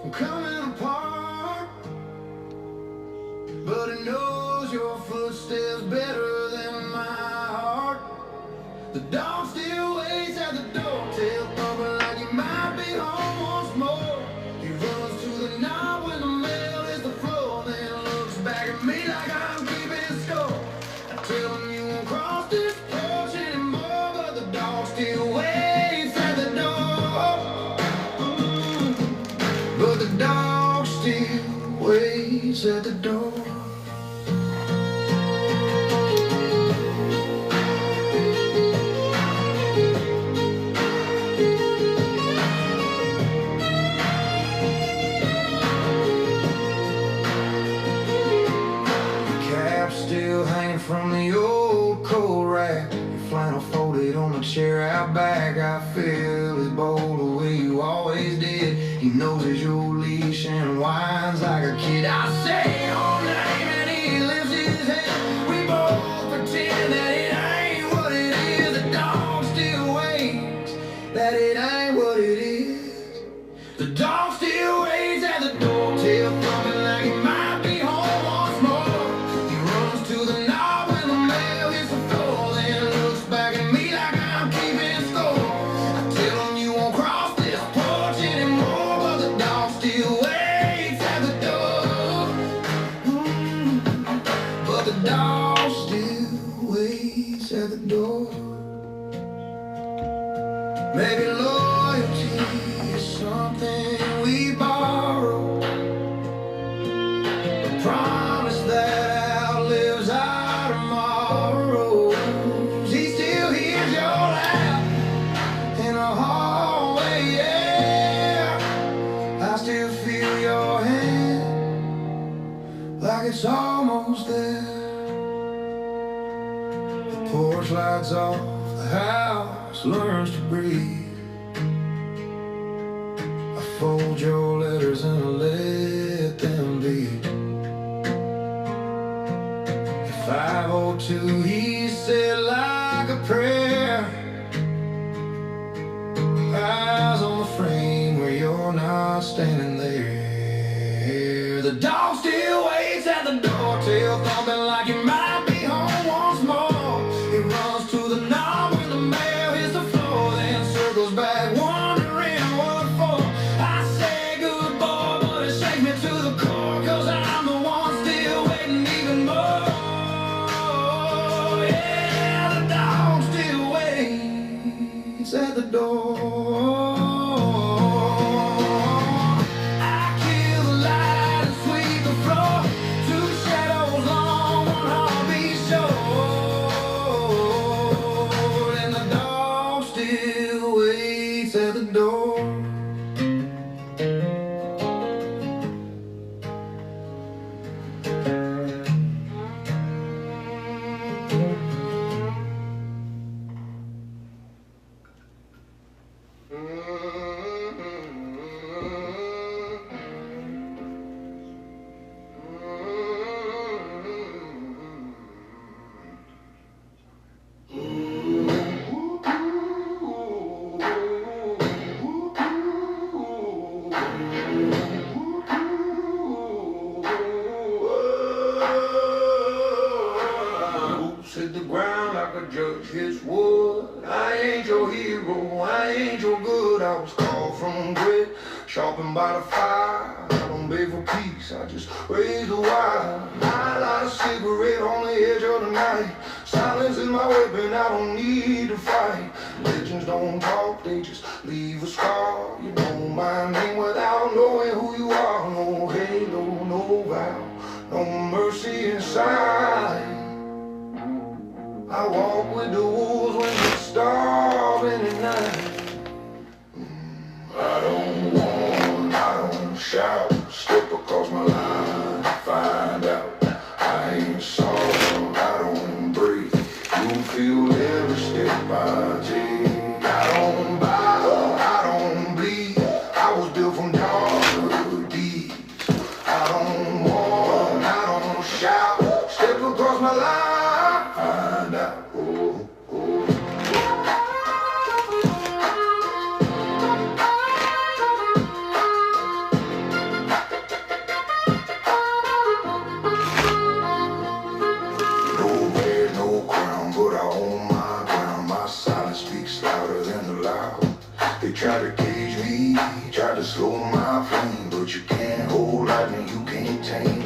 coming apart, but it knows your footsteps better than my heart. The dog still waits at the door, tail thumping like he might be home once more. He runs to the knob when the mail hits the floor, then looks back at me like I'm keeping score. I tell him you won't cross this porch anymore, but the dog still waits at the door. But the dog still waits at the door. Still hanging from the old coat rack, your flannel folded on the chair out back. I feel his bowl the way you always did. He noses your leash and whines like a kid. I say your name and he lifts his head. We both pretend that it ain't what it is. The dog still waits, that it ain't what it is. The dog still waits at the door, tail thumping like he might be home once more. To the knob when the mail hits the floor, then looks back at me like I'm keeping score. I tell him you won't cross this porch anymore, but the dog still waits at the door. But the dog still waits at the door. Maybe loyalty is something we borrow, a promise that lives our tomorrows. He still hears your laugh in the hallway, yeah. I still feel your hand like it's almost there. The porch lights off, the house learns to breathe. I fold your letters and I let them be. 502, he said like a prayer. Eyes on the frame where you're not standing there. The dog still waits at the door, tail thumping like he might be home once more. He runs to the knob when the mail hits the floor, then circles back wondering what for. I say good boy, but it shakes me to the core, 'cause I'm the one still waiting even more. At the door, I kill the light and sweep the floor. Two shadows long, one heartbeat short, and the dog still waits at the door. Hit the ground like a judge hits wood. I ain't your hero, I ain't your good. I was called from grit, sharpened by the fire. I don't beg for peace, I just raise the wire. I light a cigarette on the edge of the night. Silence is my weapon, I don't need to fight. Legends don't talk, they just leave a scar. You know my name without knowing who you are. No halo, no vow, no mercy inside. I walk with the wolves when it's starving at night. I don't warn, I don't shout, step across my line, find out I ain't soft, I don't break. You feel every step I take. I don't bow, I don't bleed. I was built from darker deeds. I don't warn, I don't shout, step across my line, find out. Oh, oh. loud. They try to cage me, try to slow my flame, but you can't hold lightning, you can't tame me.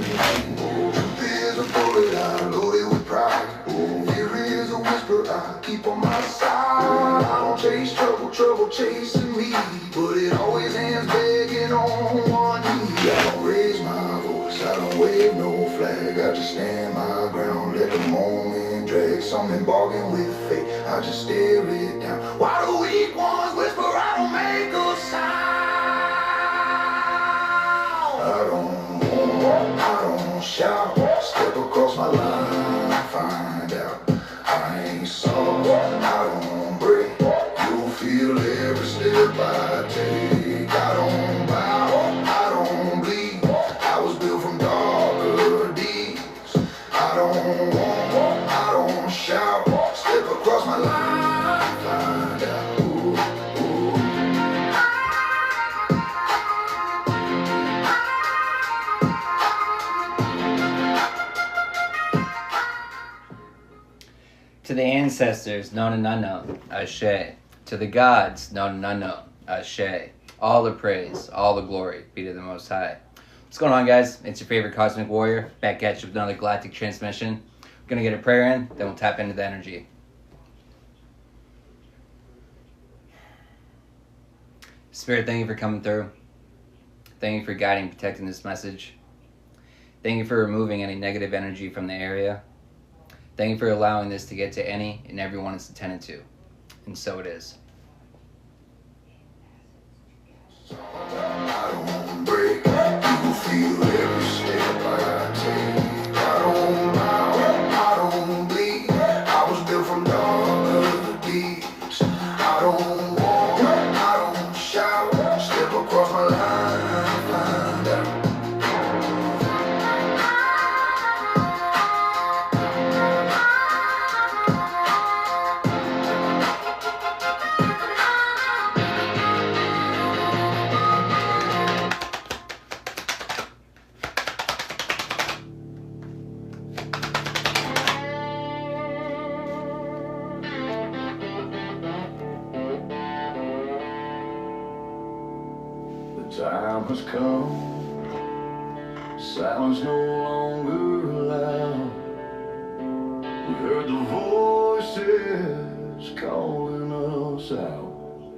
Oh, truth is a bullet I loaded with pride. Oh, fear is a whisper I keep on my side. I don't chase trouble, trouble chasing me, but it always ends begging on one knee. I don't raise my voice, I don't wave no flag, I just stand my ground, let the moment drag. Something bargain with fate, I just stare it down. Why do weak ones whisper, I don't make a sound. I don't shout, step across my line, find out I ain't soft, I don't break, you'll feel every step I take. I don't bow, I don't bleed, I was built from darker deeds. I don't shout, step across my line, find out. To the ancestors, known and unknown, Ashe. To the gods, known and unknown, Ashe. All the praise, all the glory be to the Most High. What's going on, guys? It's your favorite Cosmic Warrior, back at you with another Galactic Transmission. We're going to get a prayer in, then we'll tap into the energy. Spirit, thank you for coming through. Thank you for guiding and protecting this message. Thank you for removing any negative energy from the area. Thank you for allowing this to get to any and everyone it's intended to. And so it is. I don't break, you feel every step I take. I don't bow, I don't bleed, I was built from darker deeds. I don't walk, I don't shout, step across my line, find out. Time has come, silence no longer allowed. We heard the voices calling us out.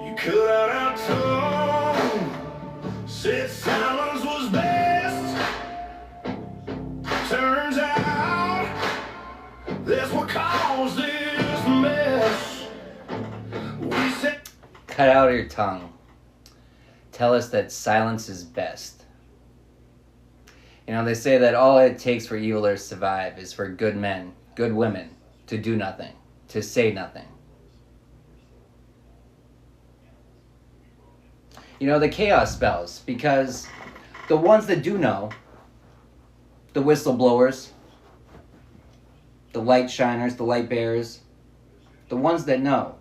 You cut out our tongue, said silence was best. Turns out that's what caused this mess. We said, Cut out your tongue. Tell us that silence is best. You know, they say that all it takes for evilers to survive is for good men, good women, to do nothing, to say nothing. You know, the chaos spells, because the ones that do know, the whistleblowers, the light shiners, the light bearers, the ones that know,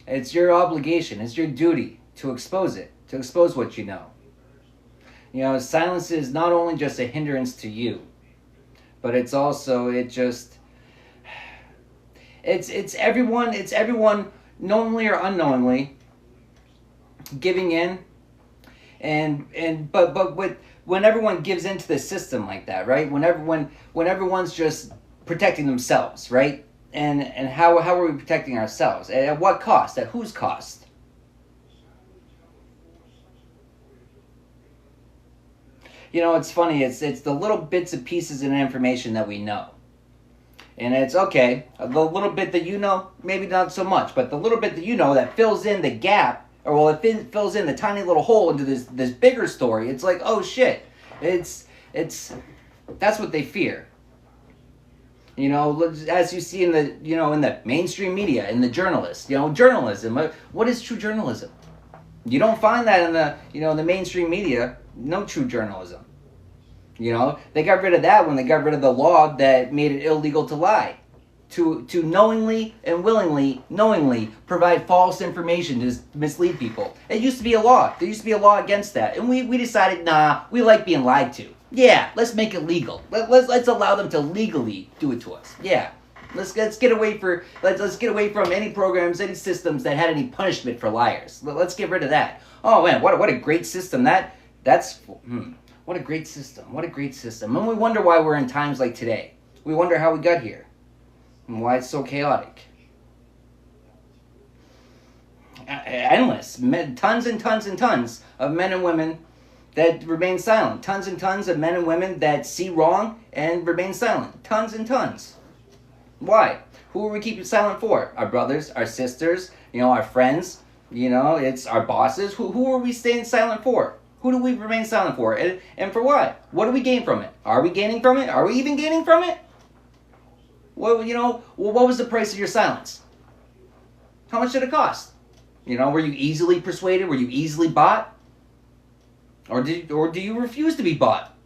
it's your obligation, it's your duty to expose it, to expose what you know. You know, silence is not only just a hindrance to you, but it's also, it's everyone knowingly or unknowingly giving in, but when everyone gives into the system like that, right? When everyone's just protecting themselves, right? And how are we protecting ourselves? At what cost? At whose cost? You know, it's funny. It's the little bits and pieces of information that we know. And it's okay. The little bit that you know, maybe not so much. But the little bit that you know that fills in the gap, or well, it fills in the tiny little hole into this bigger story. It's like, oh shit. That's what they fear. You know, as you see in the mainstream media, in the journalists, journalism. What is true journalism? You don't find that in the mainstream media. No true journalism. You know, they got rid of that when they got rid of the law that made it illegal to lie, to knowingly and willingly, knowingly provide false information to mislead people. It used to be a law. There used to be a law against that, and we decided, nah, we like being lied to. Yeah, let's make it legal. Let's allow them to legally do it to us. Yeah, Let's get away let's get away from any programs, any systems that had any punishment for liars. Let's get rid of that. Oh man, what a great system what a great system. What a great system. And we wonder why we're in times like today. We wonder how we got here and why it's so chaotic. Endless, tons and tons and tons of men and women that remain silent. Tons and tons of men and women that see wrong and remain silent. Tons and tons. Why? Who are we keeping silent for? Our brothers, our sisters, our friends, it's our bosses. Who are we staying silent for? Who do we remain silent for? And for what? What do we gain from it? Are we gaining from it? Are we even gaining from it? Well, what was the price of your silence? How much did it cost? Were you easily persuaded? Were you easily bought? Or do you refuse to be bought?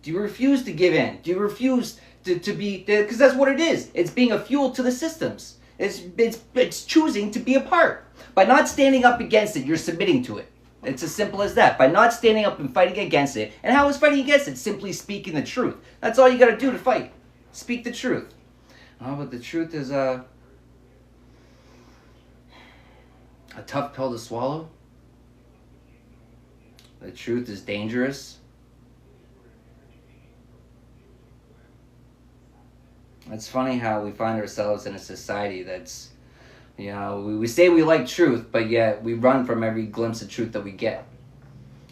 Do you refuse to give in? Do you refuse to be, because that's what it is. It's being a fuel to the systems. It's choosing to be a part. By not standing up against it, you're submitting to it. It's as simple as that. By not standing up and fighting against it. And how is fighting against it? Simply speaking the truth. That's all you got to do to fight. Speak the truth. Oh, but the truth is a tough pill to swallow. The truth is dangerous. It's funny how we find ourselves in a society that's, we say we like truth, but yet we run from every glimpse of truth that we get.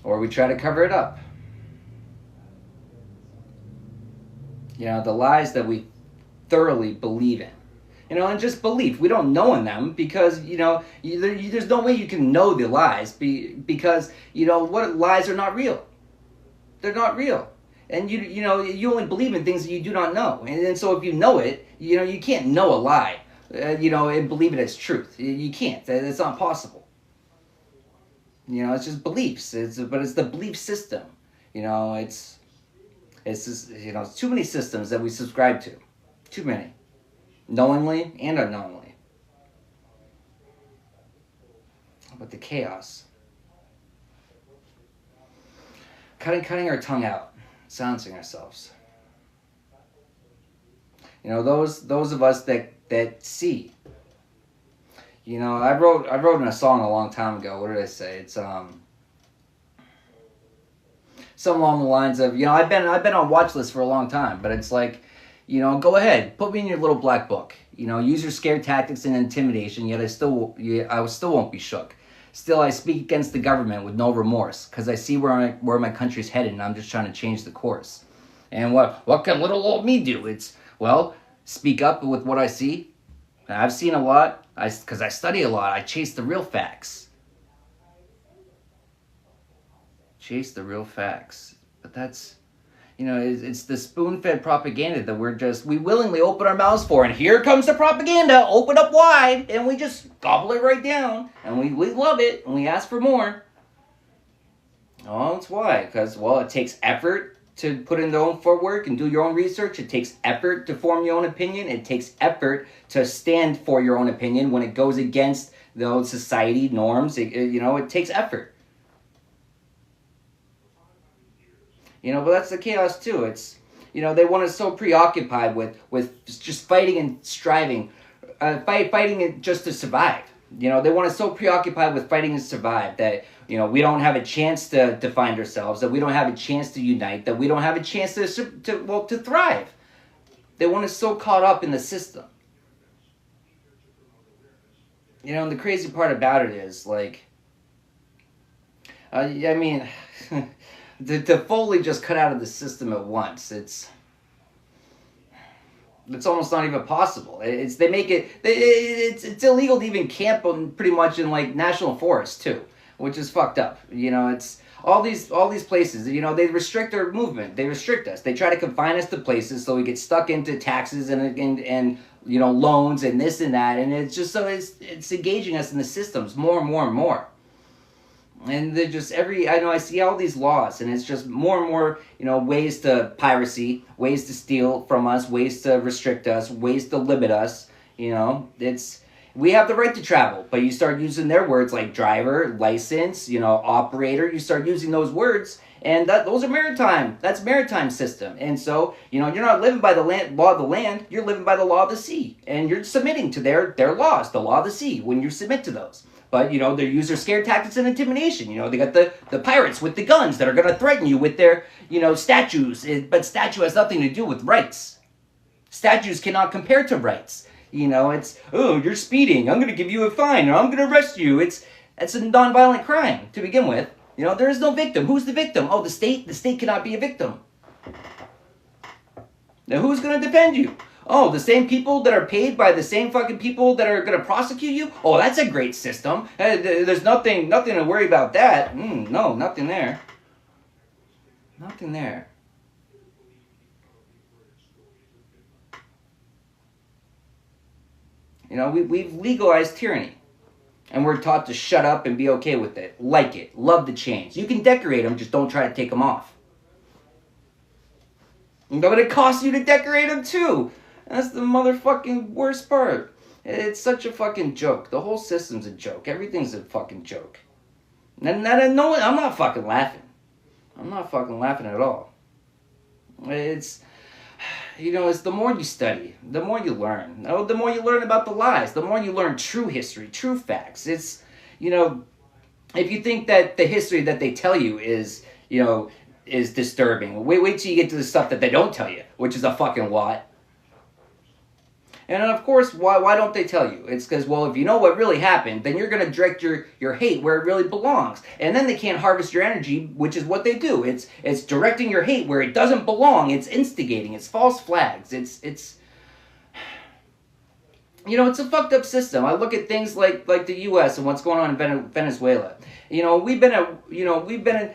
Or we try to cover it up. The lies that we thoroughly believe in. And just belief. We don't know in them because, there's no way you can know the lies because, what lies are not real. They're not real. And, you only believe in things that you do not know. And so if you know it, you can't know a lie, and believe it as truth. You can't. It's not possible. It's just beliefs. But it's the belief system. It's just, it's too many systems that we subscribe to. Too many. Knowingly and unknowingly. But the chaos. Cutting our tongue out. Silencing ourselves. Those of us that see. I wrote in a song a long time ago. What did I say? It's something along the lines of, I've been on watch list for a long time, but it's like, go ahead, put me in your little black book. Use your scare tactics and intimidation, yet I still won't be shook. Still, I speak against the government with no remorse, because I see where my country's headed, and I'm just trying to change the course. And what can little old me do? It's, speak up with what I see. I've seen a lot, because I study a lot. I chase the real facts. Chase the real facts. But that's, it's the spoon-fed propaganda that we willingly open our mouths for. And here comes the propaganda, open up wide, and we just gobble it right down. And we love it, and we ask for more. Oh, that's why. Because, it takes effort to put in their own footwork and do your own research. It takes effort to form your own opinion. It takes effort to stand for your own opinion when it goes against those society norms. It takes effort. But that's the chaos too. It's, they want us so preoccupied with just fighting and striving, fighting it just to survive. They want us so preoccupied with fighting and survive that, we don't have a chance to find ourselves, that we don't have a chance to unite, that we don't have a chance to thrive. They want us so caught up in the system. And the crazy part about it is, to fully just cut out of the system at once, it's almost not even possible. It's illegal to even camp pretty much in national forests too, which is fucked up. It's all these places. They restrict our movement. They restrict us. They try to confine us to places so we get stuck into taxes and loans and this and that. And it's just it's engaging us in the systems more and more and more. And they're just I see all these laws, and it's just more and more, ways to piracy, ways to steal from us, ways to restrict us, ways to limit us. It's We have the right to travel, but you start using their words like driver, license, operator. You start using those words, and those are maritime. That's maritime system. And so, you're not living by the law of the land. You're living by the law of the sea, and you're submitting to their laws, the law of the sea, when you submit to those. But, they use their scare tactics and intimidation. They got the pirates with the guns that are going to threaten you with their, statues. But statue has nothing to do with rights. Statues cannot compare to rights. It's, oh, you're speeding, I'm going to give you a fine, or I'm going to arrest you. It's a nonviolent crime to begin with. There is no victim. Who's the victim? Oh, the state? The state cannot be a victim. Now, who's going to defend you? Oh, the same people that are paid by the same fucking people that are going to prosecute you? Oh, that's a great system. There's nothing to worry about that. No, nothing there. Nothing there. We've legalized tyranny. And we're taught to shut up and be okay with it. Like it. Love the change. You can decorate them, just don't try to take them off. But it costs you to decorate them too. That's the motherfucking worst part. It's such a fucking joke. The whole system's a joke. Everything's a fucking joke. I'm not fucking laughing. I'm not fucking laughing at all. It's the more you study, the more you learn. The more you learn about the lies, the more you learn true history, true facts. It's, if you think that the history that they tell you is disturbing, wait till you get to the stuff that they don't tell you, which is a fucking lot. And of course, why don't they tell you? It's because, well, if you know what really happened, then you're going to direct your hate where it really belongs. And then they can't harvest your energy, which is what they do. It's directing your hate where it doesn't belong. It's instigating. It's false flags. It's it's a fucked up system. I look at things like the U.S. and what's going on in Venezuela. We've been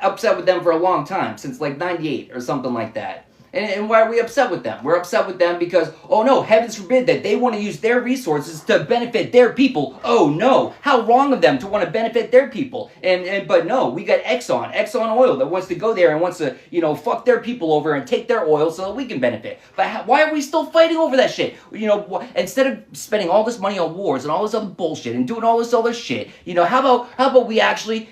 upset with them for a long time, since like '98 or something like that. And why are we upset with them? We're upset with them because, oh no, heavens forbid that they want to use their resources to benefit their people. Oh no, how wrong of them to want to benefit their people. But no, we got Exxon Oil that wants to go there and wants to, fuck their people over and take their oil so that we can benefit. But why are we still fighting over that shit? Instead of spending all this money on wars and all this other bullshit and doing all this other shit, how about we actually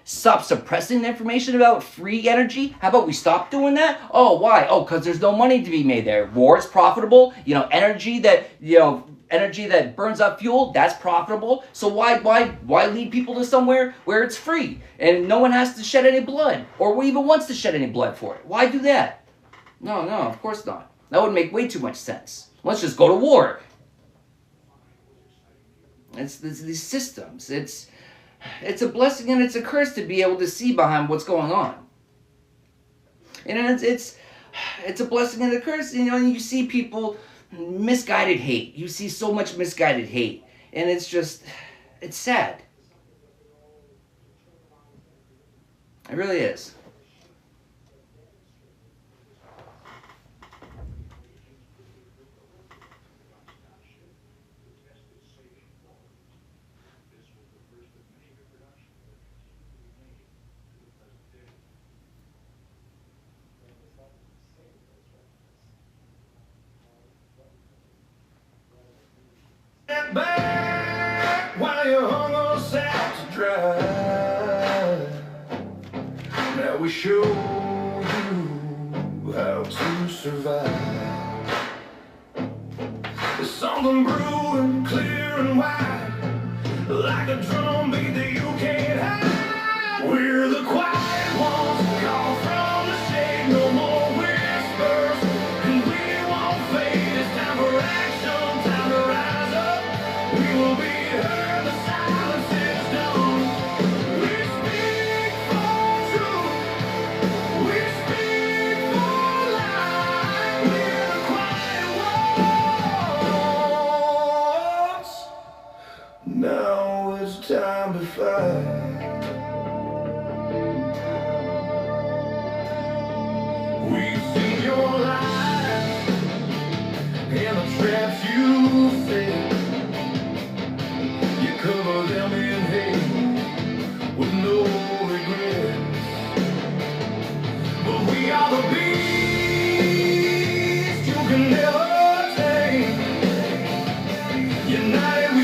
stop suppressing the information about free energy? How about we stop doing that? Oh, why? Oh, because there's no money to be made there. War is profitable. Energy that burns up fuel, that's profitable. So why lead people to somewhere where it's free and no one has to shed any blood or even wants to shed any blood for it? Why do that? No, of course not. That would make way too much sense. Let's just go to war. It's these systems. It's a blessing and it's a curse to be able to see behind what's going on. And it's a blessing and a curse. You see people misguided hate. You see so much misguided hate. And it's sad. It really is. Back while you hung us out to dry. Now we show you how to survive. There's something brewing clear and wide, like a drum beat that you can't hide. We're the quiet ones, call from the shade, no more whispers, and we won't fade. It's time for action, time to rise up. We will be heard, the silence is done. We speak for truth, we speak for life. We're the quiet ones. Now it's time to fight. We've seen your lies and the traps you set. You cover them in hate with no regrets. But we are the beast you can never tame. United we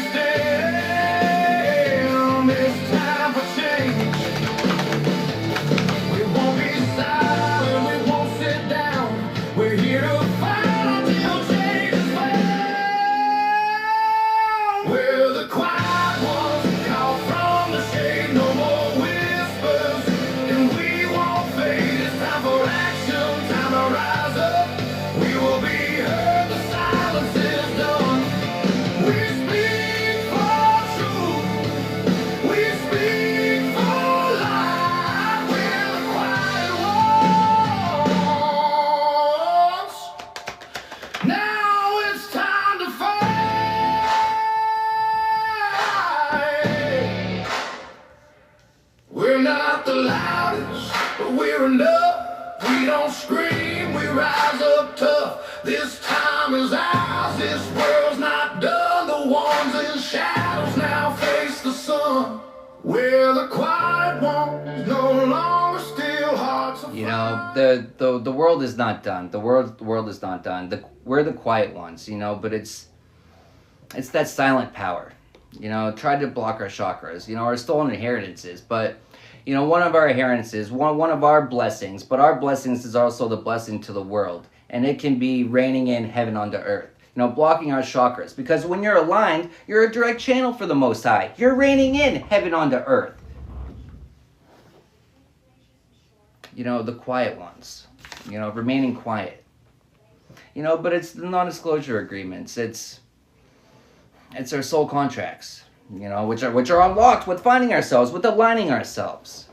the world is not done. The world is not done. We're the quiet ones, you know, but it's that silent power. You know, try to block our chakras, you know, our stolen inheritances. But, you know, one of our inheritances, one of our blessings, but our blessings is also the blessing to the world. And it can be raining in heaven onto earth. You know, blocking our chakras. Because when you're aligned, you're a direct channel for the Most High. You're raining in heaven onto earth. You know, the quiet ones. You know, remaining quiet. You know, but it's the non-disclosure agreements. It's our soul contracts, you know, which are unlocked with finding ourselves, with aligning ourselves.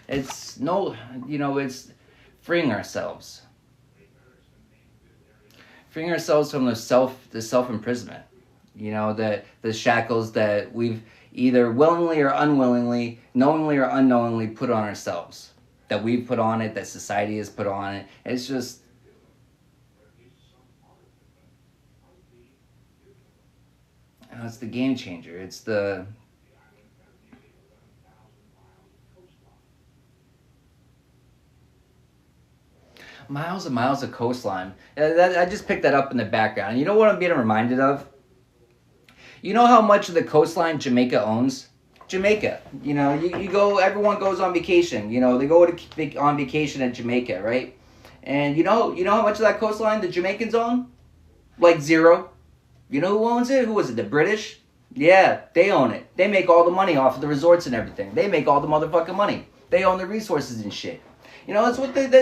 It's it's freeing ourselves. Freeing ourselves from the self imprisonment. You know, the shackles that we've either willingly or unwillingly, knowingly or unknowingly put on ourselves. That we've put on it, that society has put on it. It's just it's the game changer. It's the miles and miles of coastline. I just picked that up in the background. You know what I'm being reminded of? You know how much of the coastline Jamaica owns? Jamaica. You know, you go. Everyone goes on vacation. You know, they go on vacation at Jamaica, right? And you know how much of that coastline the Jamaicans own? Like zero. You know who owns it? Who was it? The British? Yeah, they own it. They make all the money off of the resorts and everything. They make all the motherfucking money. They own the resources and shit. You know, that's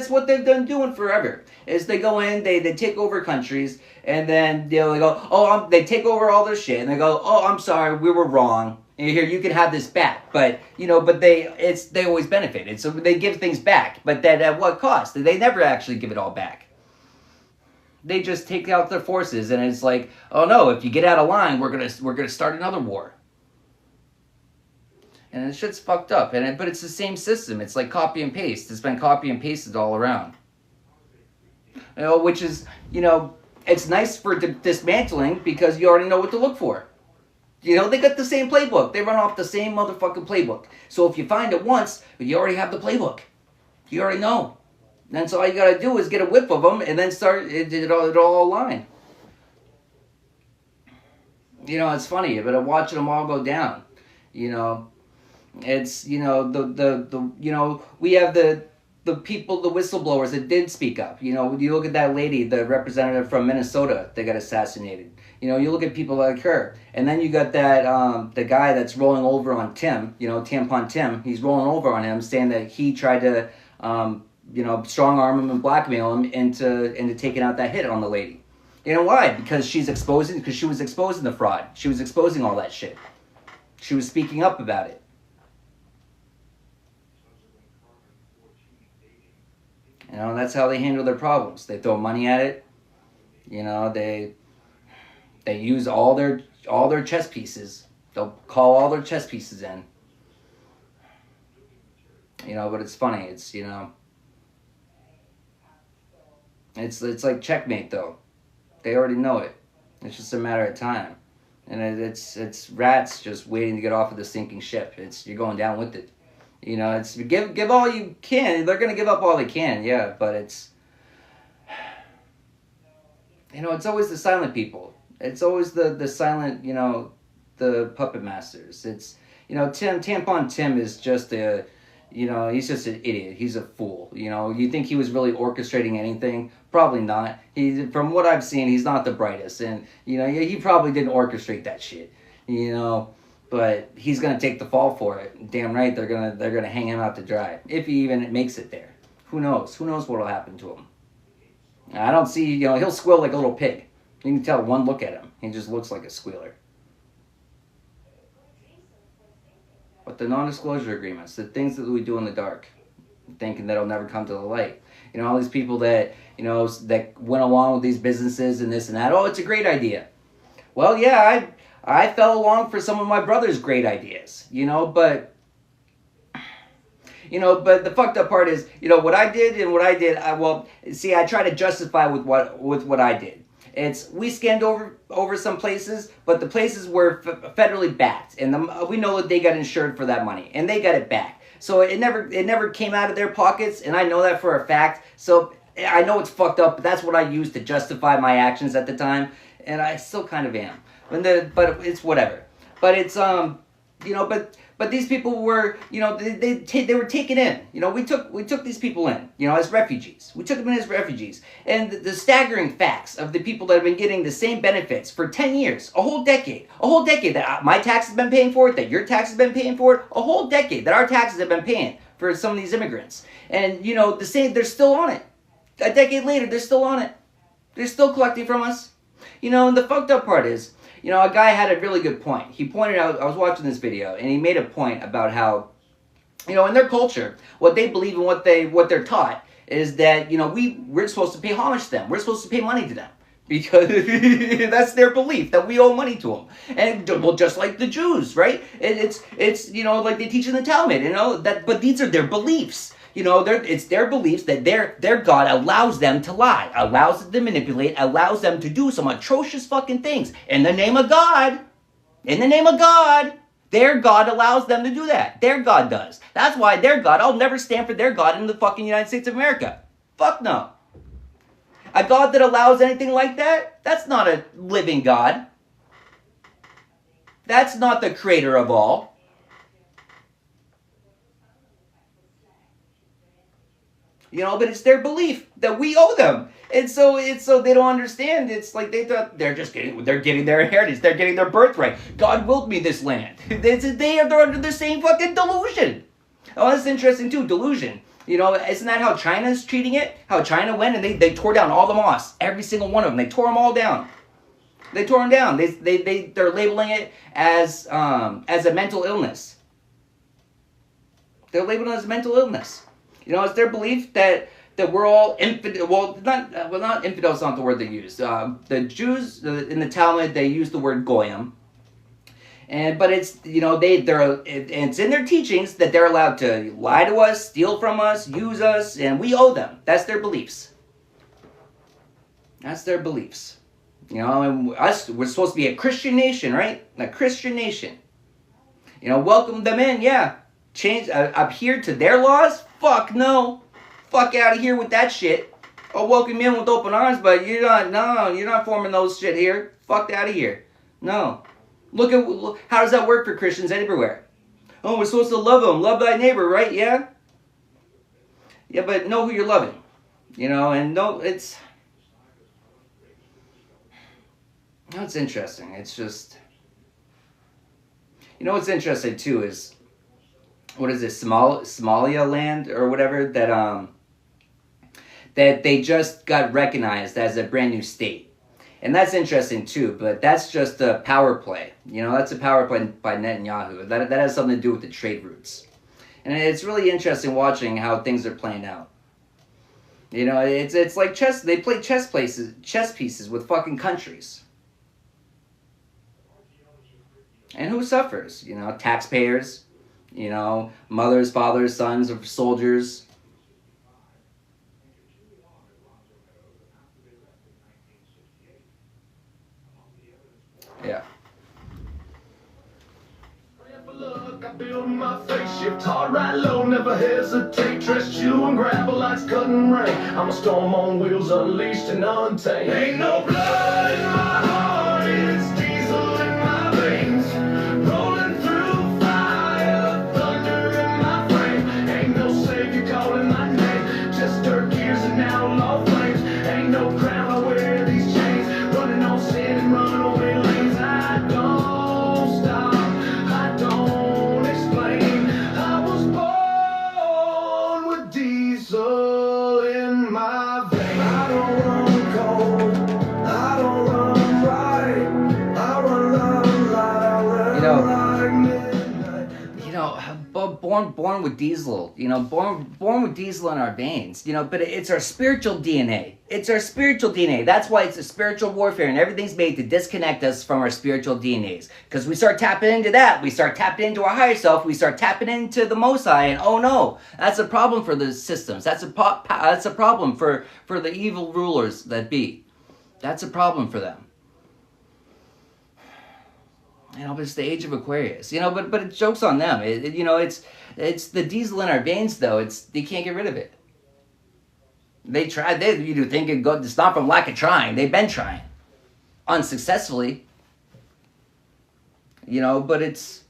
what they've done doing forever. Is they go in, they take over countries, and then they go, they take over all their shit, and they go, oh, I'm sorry, we were wrong. And here, you can have this back. But they always benefit. So they give things back, but that at what cost? They never actually give it all back. They just take out their forces, and it's like, oh no, if you get out of line, we're gonna start another war. And the shit's fucked up. But it's the same system. It's like copy and paste. It's been copy and pasted all around. You know, which is, you know, it's nice for dismantling because you already know what to look for. You know, they got the same playbook. They run off the same motherfucking playbook. So if you find it once, you already have the playbook. You already know. And so all you gotta do is get a whip of them and then start it all align. You know, it's funny, but I'm watching them all go down. You know, it's, you know, the you know, we have the people, the whistleblowers that did speak up. You know, you look at that lady, the representative from Minnesota that got assassinated. You know, you look at people like her, and then you got that the guy that's rolling over on Tim. You know, Tampon Tim. He's rolling over on him, saying that he tried to you know, strong arm him and blackmail him into taking out that hit on the lady. You know why? Because she was exposing the fraud. She was exposing all that shit. She was speaking up about it. You know, that's how they handle their problems. They throw money at it. You know, they use all their chess pieces. They'll call all their chess pieces in. You know, but it's funny. It's, you know, it's like checkmate though. They already know it. It's just a matter of time. And it's rats just waiting to get off of the sinking ship. You're going down with it. You know, it's give all you can. They're gonna give up all they can, yeah, but it's, you know, it's always the silent people. It's always the silent, you know, the puppet masters. It's, you know, Tampon Tim is just a, you know, he's just an idiot. He's a fool. You know, you think he was really orchestrating anything? Probably not. From what I've seen, he's not the brightest, and you know, he probably didn't orchestrate that shit. You know, but he's gonna take the fall for it. Damn right, they're gonna hang him out to dry if he even makes it there. Who knows? Who knows what'll happen to him? I don't see. You know, he'll squeal like a little pig. You can tell one look at him. He just looks like a squealer. But the non-disclosure agreements, the things that we do in the dark, thinking that'll never come to the light. You know, all these people that, you know, that went along with these businesses and this and that. Oh, it's a great idea. Well, yeah, I fell along for some of my brother's great ideas, you know, but the fucked up part is, you know, what I did, I try to justify with what I did. We scanned over some places, but the places were federally backed, and we know that they got insured for that money, and they got it back. So it never came out of their pockets, and I know that for a fact. So I know it's fucked up, but that's what I used to justify my actions at the time, and I still kind of am. But it's whatever. But it's you know, but these people were, you know, they were taken in. You know, we took these people in, you know, as refugees. We took them in as refugees. And the staggering facts of the people that have been getting the same benefits for 10 years, a whole decade that my tax has been paying for it, that your tax has been paying for it, a whole decade that our taxes have been paying for some of these immigrants. And, you know, they're still on it. A decade later, they're still on it. They're still collecting from us. You know, and the fucked up part is, you know, a guy had a really good point. He pointed out, I was watching this video, and he made a point about how, you know, in their culture, what they believe and what they're taught is that, you know, we're supposed to pay homage to them. We're supposed to pay money to them. Because that's their belief, that we owe money to them. And, well, just like the Jews, right? It's you know, like they teach in the Talmud, you know, but these are their beliefs. You know, it's their beliefs that their God allows them to lie, allows them to manipulate, allows them to do some atrocious fucking things. In the name of God, their God allows them to do that. Their God does. That's why their God, I'll never stand for their God in the fucking United States of America. Fuck no. A God that allows anything like that, that's not a living God. That's not the creator of all. You know, but it's their belief that we owe them. And so they don't understand. It's like they thought they're getting their inheritance. They're getting their birthright. God willed me this land. They're under the same fucking delusion. Oh, that's interesting too, delusion. You know, isn't that how China's treating it? How China went and they tore down all the mosques. Every single one of them. They tore them all down. They tore them down. They're labeling it as a mental illness. They're labeling it as mental illness. You know, it's their belief that we're all infidel. Well, not infidel is not the word they use. The Jews in the Talmud, they use the word goyim. But it's, you know, it's in their teachings that they're allowed to lie to us, steal from us, use us, and we owe them. That's their beliefs. That's their beliefs. You know, and we're supposed to be a Christian nation, right? A Christian nation. You know, welcome them in, yeah. Adhere to their laws? Fuck no. Fuck out of here with that shit. I'll welcome you in with open arms, but you're not forming those shit here. Fuck out of here. No. Look, how does that work for Christians everywhere? Oh, we're supposed to love them. Love thy neighbor, right? Yeah? Yeah, but know who you're loving. You know, and no, it's interesting. It's just, you know what's interesting too is, what is it, Somalia land or whatever, that they just got recognized as a brand new state. And that's interesting too, but that's just a power play. You know, that's a power play by Netanyahu. That has something to do with the trade routes. And it's really interesting watching how things are playing out. You know, it's like chess. They play chess pieces with fucking countries. And who suffers? You know, taxpayers. You know, mothers, fathers, sons of soldiers. Yeah. I build my face, shift hard, right low, never hesitate, trust you and grab a lights, cutting rain. I'm a storm on wheels, unleashed and untamed. Ain't no blood in my heart, it's diesel in my veins. Rolling through fire, thunder in my frame. Ain't no savior calling my name, just dirt gears and outlaw flames. Ain't no crown, I wear these chains, running on sin and runaway lanes. I don't stop, I don't explain. I was born with diesel in my veins. I don't run cold, I don't run right, I run light, I run like midnight. You know, born with diesel, you know, born with diesel in our veins, you know, but it's our spiritual DNA. It's our spiritual DNA. That's why it's a spiritual warfare, and everything's made to disconnect us from our spiritual DNAs. Because we start tapping into that, we start tapping into our higher self, we start tapping into the Most High, and oh no, that's a problem for the systems. That's a problem for the evil rulers that be. That's a problem for them. but it's the age of Aquarius, but it jokes on them. It's the diesel in our veins, though. They can't get rid of it. They tried. You think it's not from lack of trying. They've been trying, unsuccessfully. But it's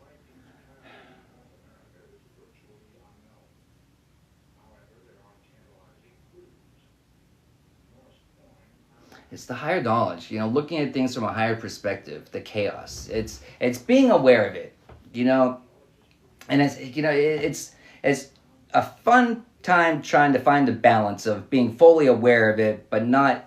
the higher knowledge. Looking at things from a higher perspective. The chaos. It's being aware of it. And it's a fun time trying to find a balance of being fully aware of it, but not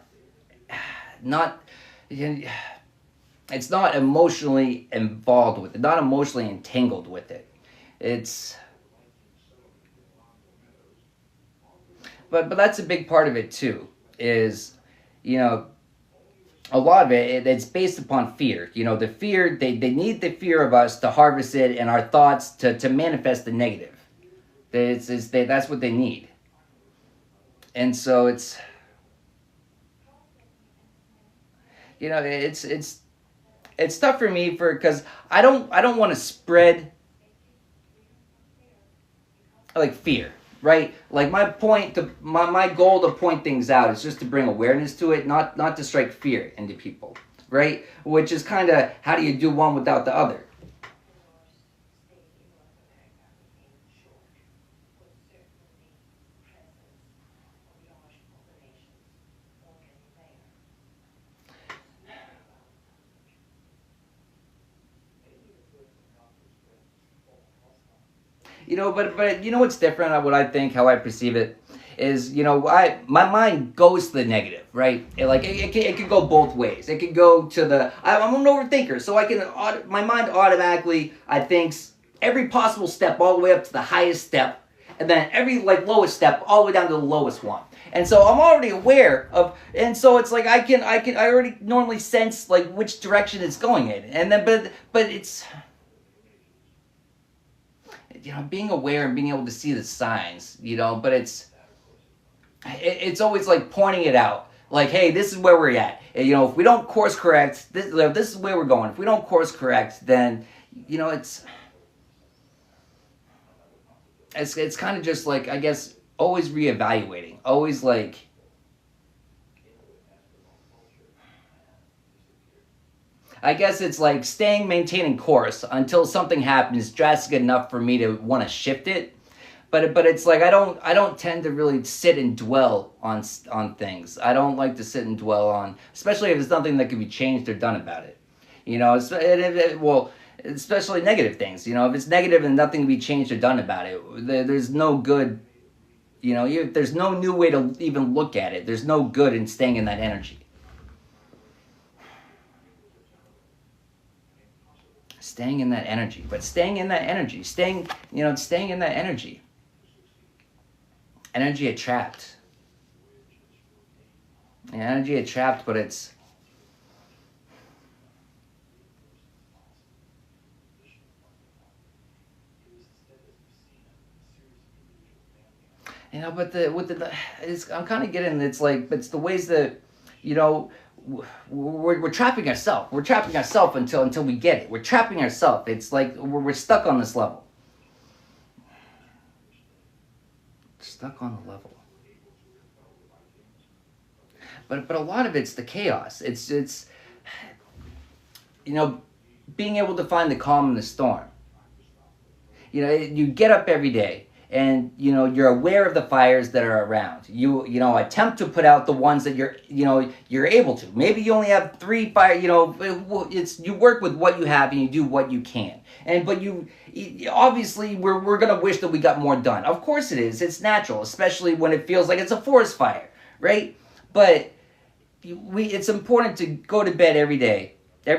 it's not emotionally involved with it, not emotionally entangled with it. But that's a big part of it too, is a lot of it's based upon fear. The fear, they need the fear of us to harvest it and our thoughts to manifest the negative. That's what they need. And so it's tough for me because I don't want to spread like fear, right? Like my goal to point things out is just to bring awareness to it, not to strike fear into people, right? Which is kind of, how do you do one without the other? But what's different? What I think, how I perceive it, is my mind goes to the negative, right? It could go both ways. It could go to I'm an overthinker, so my mind automatically thinks every possible step all the way up to the highest step, and then every lowest step all the way down to the lowest one. And so I'm already aware of, and so it's like I already normally sense which direction it's going in, and then but it's. Being aware and being able to see the signs, but it's always pointing it out. Hey, this is where we're at. If we don't course correct, this is where we're going. If we don't course correct, then, it's kind of just I guess, always reevaluating. Always I guess it's maintaining course until something happens drastic enough for me to want to shift it. But it's I don't tend to really sit and dwell on things. I don't like to sit and dwell on, especially if it's nothing that can be changed or done about it. Especially negative things. If it's negative and nothing can be changed or done about it, there's no good. There's no new way to even look at it. There's no good in staying in that energy. Staying in that energy, staying in that energy. Energy attract. Energy attract, but it's. I'm kind of getting, but it's the ways that, we're trapping ourselves. We're trapping ourselves until we get it. We're trapping ourselves. It's we're stuck on this level. Stuck on the level. But a lot of it's the chaos. It's being able to find the calm in the storm. You get up every day. And you're aware of the fires that are around. You attempt to put out the ones that you're able to. Maybe you only have 3 fire. You work with what you have and you do what you can. But obviously we're gonna wish that we got more done. Of course it is. It's natural, especially when it feels like it's a forest fire, right? But it's important to go to bed every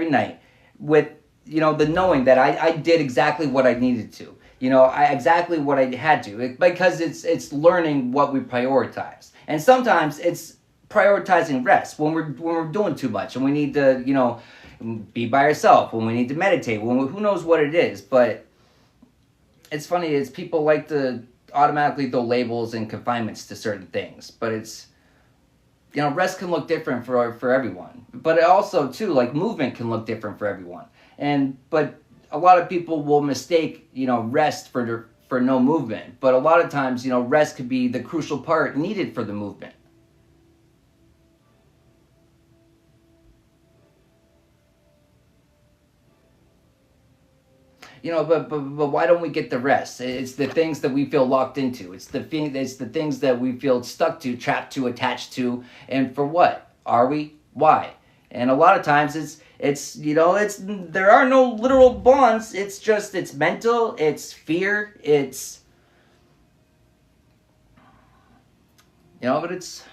night, with the knowing that I did exactly what I needed to. Exactly what I had to, because it's learning what we prioritize. And sometimes it's prioritizing rest when we're doing too much and we need to, be by ourselves, when we need to meditate, who knows what it is. But it's funny, is people like to automatically throw labels and confinements to certain things. But it's, rest can look different for everyone. But it also, too, movement can look different for everyone. But a lot of people will mistake, rest for no movement. But a lot of times, rest could be the crucial part needed for the movement. But why don't we get the rest? It's the things that we feel locked into. It's the things that we feel stuck to, trapped to, attached to. And for what are we? Why? And a lot of times it's there are no literal bonds. It's mental. It's fear. But it's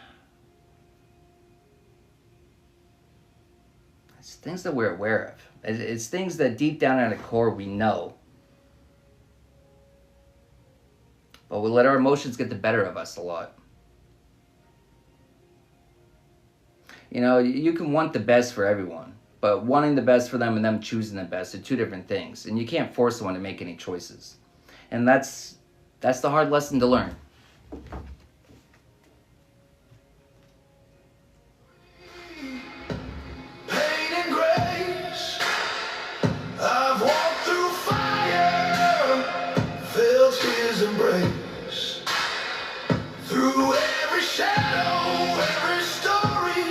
things that we're aware of. It's things that deep down at the core we know. But we let our emotions get the better of us a lot. You can want the best for everyone, but wanting the best for them and them choosing the best are two different things. And you can't force someone to make any choices. And that's the hard lesson to learn. Embrace through every shadow, every story,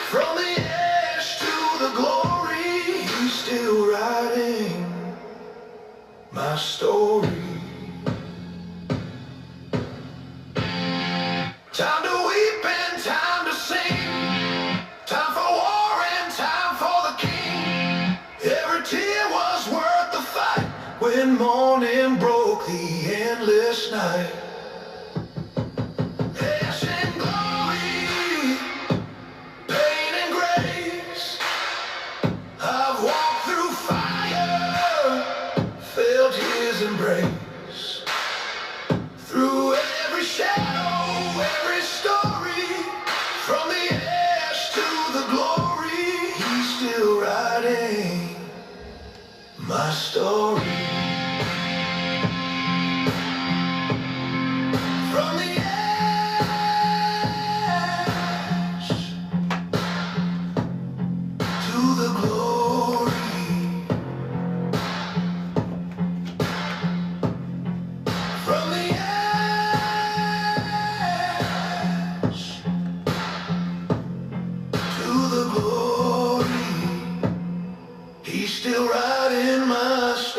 from the ash to the glory. He's still writing my story. Time to weep and time to sing, time for war and time for the king. Every tear was worth the fight when morning broke the endless night. Ash and glory, pain and grace. I've walked through fire, felt his embrace. Through every shadow, every story, from the ash to the glory, he's still writing my story. From the ash to the glory, from the ash to the glory, he's still writing my story.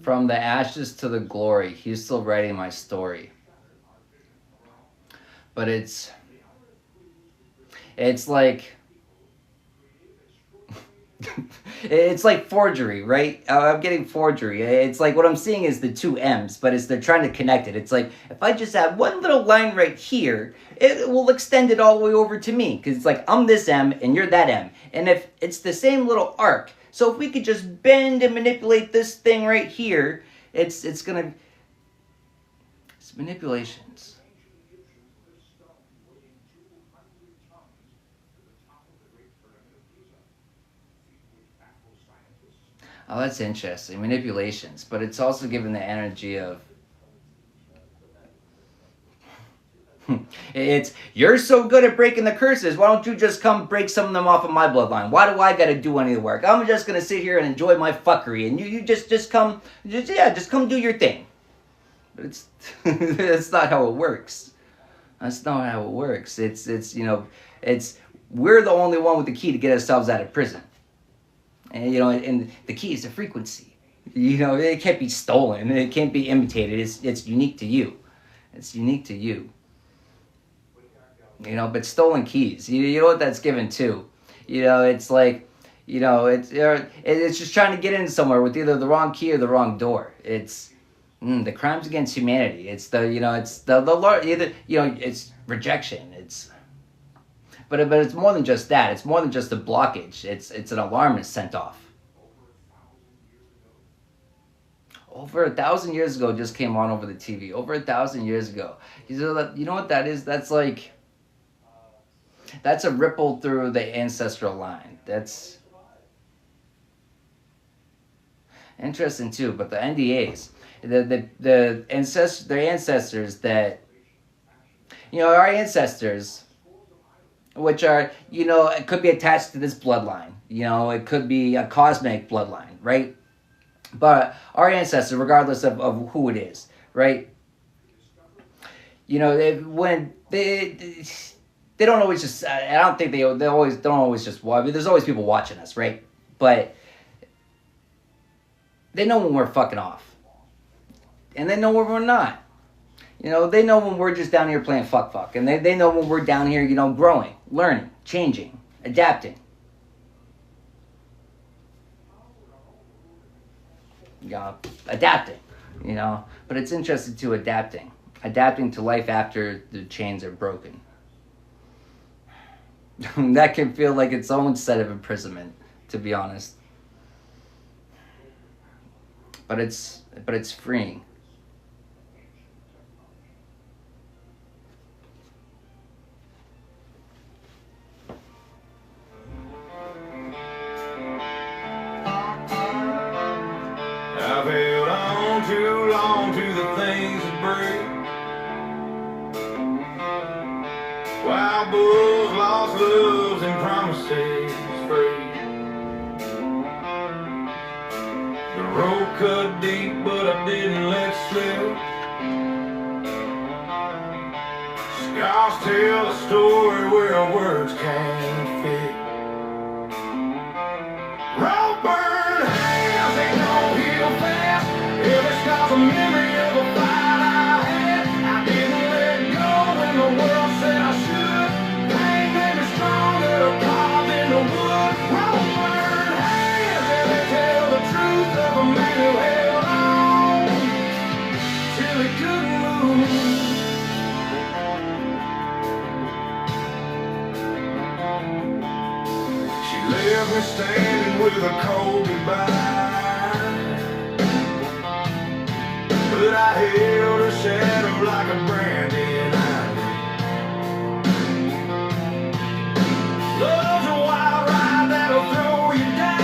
From the ashes to the glory, he's still writing my story. But it's like it's like forgery, right? I'm getting forgery. It's like what I'm seeing is the two M's, but they're trying to connect it. It's like if I just add one little line right here, it will extend it all the way over to me, because it's like I'm this M and you're that M, and if it's the same little arc. So if we could just bend and manipulate this thing right here, it's manipulations. Oh, that's interesting. Manipulations. But it's also given the energy of you're so good at breaking the curses. Why don't you just come break some of them off of my bloodline? Why do I got to do any of the work? I'm just gonna sit here and enjoy my fuckery, and you just come do your thing. But it's that's not how it works. That's not how it works. It's we're the only one with the key to get ourselves out of prison, and and the key is the frequency. It can't be stolen. It can't be imitated. It's unique to you. It's unique to you. But stolen keys, you know what that's given too. It's like, it's just trying to get in somewhere with either the wrong key or the wrong door. It's the crimes against humanity. It's it's rejection. But it's more than just that. It's more than just a blockage. It's an alarm that's sent off. Over 1,000 years ago, just came on over the TV. Over 1,000 years ago. You know what that is? That's like, that's a ripple through the ancestral line. Interesting too, but the NDAs, their ancestors that, our ancestors, which are, it could be attached to this bloodline, it could be a cosmic bloodline, right? But our ancestors, regardless of who it is, right? They don't always just, I don't think they always don't always just, well, I mean, there's always people watching us, right? But they know when we're fucking off. And they know when we're not. They know when we're just down here playing fuck. And they know when we're down here, growing, learning, changing, adapting. Adapting, But it's interesting too, adapting. Adapting to life after the chains are broken. That can feel like its own set of imprisonment, to be honest. But it's freeing. I've held on too long to the things that break. Wild bulls, lost loves, and promises free. The road cut deep, but I didn't let slip. Scars tell a story where our words can't fit. Road burn hands, they don't heal fast. Every scar's a memory of a fight I had. I didn't let go when the world said I should. Pain made me stronger, carved in the wood. Road burn hands, and they tell the truth of a man who held on till he couldn't move. Left me standing with a cold goodbye, but I held her shadow like a branded ivy. Love's a wild ride that'll throw you down,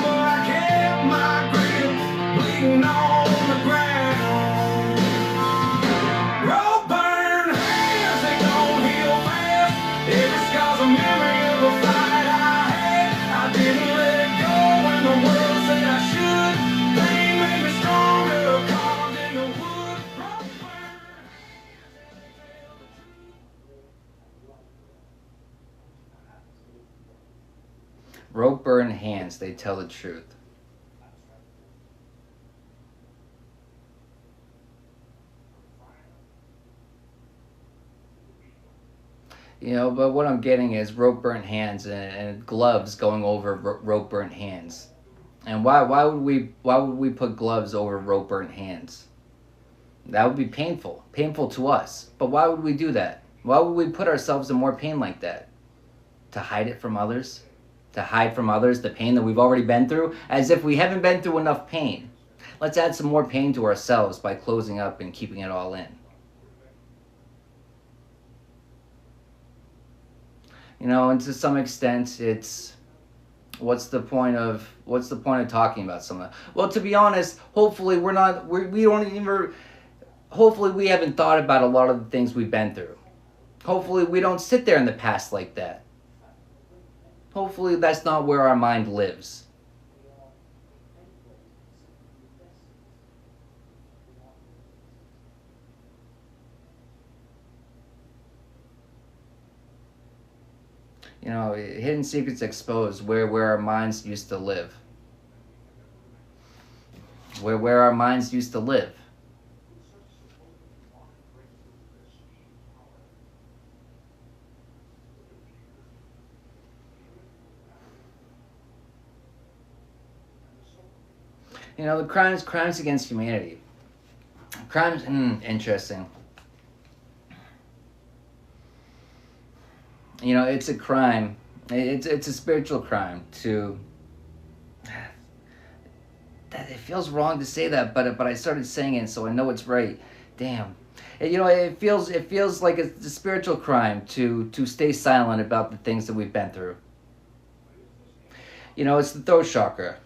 but I kept my grip, bleeding on the ground. Road burn hands, they don't heal fast. Every scar's a memory of a fight I had. I didn't let go when the world said I should. Pain made me stronger, carved in the wood. Rope burn hands, they tell the truth. But what I'm getting is rope burnt hands and gloves going over rope burnt hands. And why would we put gloves over rope burnt hands? That would be painful to us. But why would we do that? Why would we put ourselves in more pain like that? To hide it from others? To hide from others the pain that we've already been through? As if we haven't been through enough pain. Let's add some more pain to ourselves by closing up and keeping it all in. And to some extent, it's what's the point of talking about something? Well, to be honest, hopefully hopefully we haven't thought about a lot of the things we've been through. Hopefully we don't sit there in the past like that. Hopefully that's not where our mind lives. Hidden secrets exposed, where our minds used to live. Where our minds used to live. The crimes against humanity. Crimes, interesting. It's a crime. It's a spiritual crime to. It feels wrong to say that, but I started saying it, so I know it's right. Damn. It feels like it's a spiritual crime to stay silent about the things that we've been through. It's the throat chakra.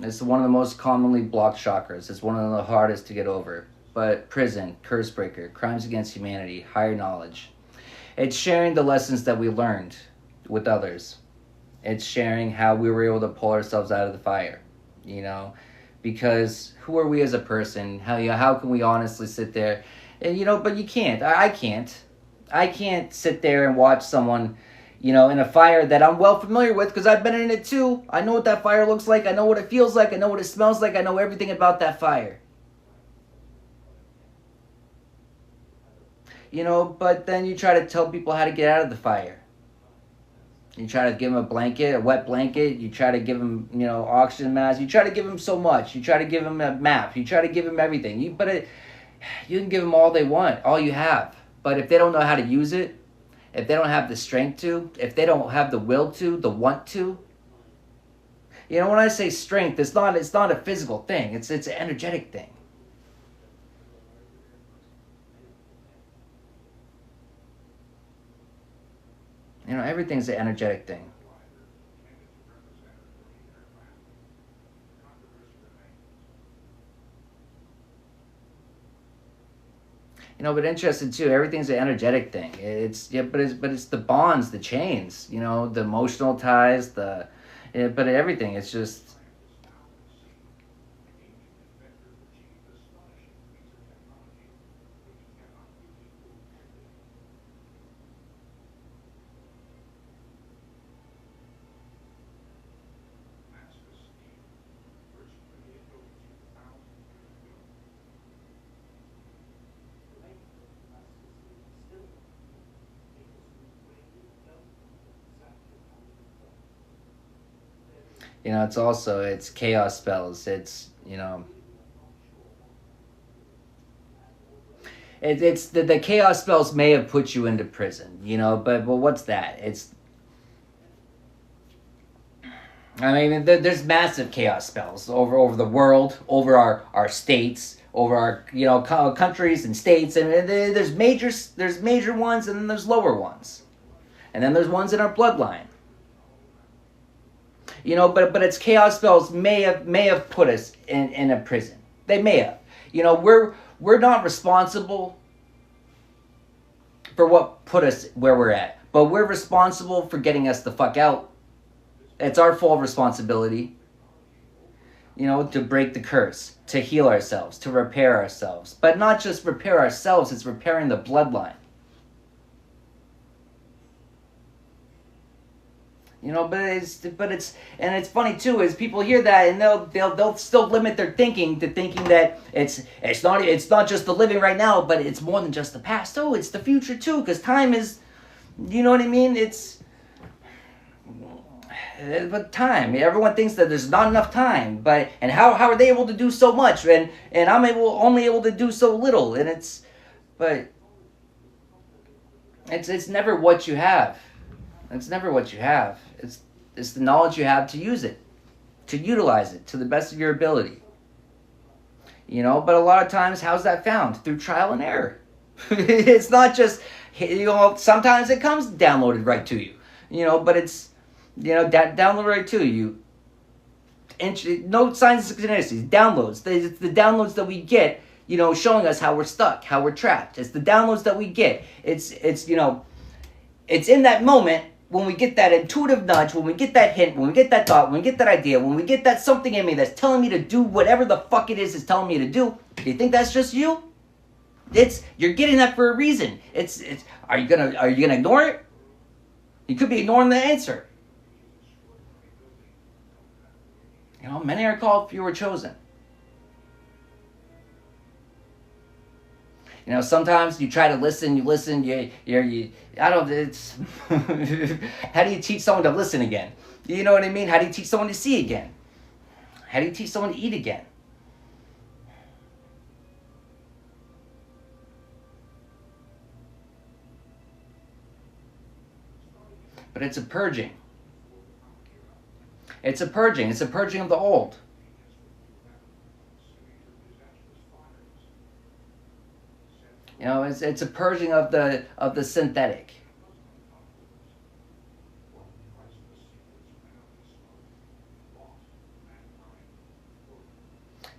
It's one of the most commonly blocked chakras. It's one of the hardest to get over. But prison, curse breaker, crimes against humanity, higher knowledge. It's sharing the lessons that we learned with others. It's sharing how we were able to pull ourselves out of the fire, because who are we as a person? How can we honestly sit there and, but you can't. I can't. I can't sit there and watch someone, in a fire that I'm well familiar with because I've been in it too. I know what that fire looks like. I know what it feels like. I know what it smells like. I know everything about that fire. But then you try to tell people how to get out of the fire. You try to give them a wet blanket. You try to give them, oxygen mask. You try to give them so much. You try to give them a map. You try to give them everything. You can give them all they want, all you have. But if they don't know how to use it, if they don't have the strength to, if they don't have the will to, the want to, when I say strength, it's not a physical thing. It's an energetic thing. Everything's an energetic thing. But interesting too. Everything's an energetic thing. But it's the bonds, the chains. The emotional ties. But everything. It's just. It's chaos spells. It's the chaos spells may have put you into prison, but what's that? There's massive chaos spells over the world, over our states, over our countries and states, and there's major ones, and then there's lower ones, and then there's ones in our bloodline. But it's chaos spells may have put us in a prison. They may have. We're not responsible for what put us where we're at, but we're responsible for getting us the fuck out. It's our full responsibility, to break the curse, to heal ourselves, to repair ourselves. But not just repair ourselves, it's repairing the bloodline. But it's funny too, is people hear that and they'll still limit their thinking to thinking that it's not just the living right now, but it's more than just the past. Oh, it's the future too, because time is, what I mean? But time, everyone thinks that there's not enough time, and how are they able to do so much, and I'm only able to do so little, and it's never what you have. It's never what you have. It's the knowledge you have to use it, to utilize it to the best of your ability. But a lot of times, how's that found? Through trial and error. It's not just, sometimes it comes downloaded right to you, but it's, downloaded right to you. No signs of synchronicities, downloads. It's the downloads that we get, showing us how we're stuck, how we're trapped. It's the downloads that we get. It's in that moment, when we get that intuitive nudge, when we get that hint, when we get that thought, when we get that idea, when we get that something in me that's telling me to do whatever the fuck it is telling me to do, do you think that's just you? You're getting that for a reason. Are you gonna ignore it? You could be ignoring the answer. Many are called, few are chosen. Sometimes you try to listen, it's, how do you teach someone to listen again? You know what I mean? How do you teach someone to see again? How do you teach someone to eat again? But it's a purging. It's a purging. It's a purging of the old. It's a purging of the synthetic.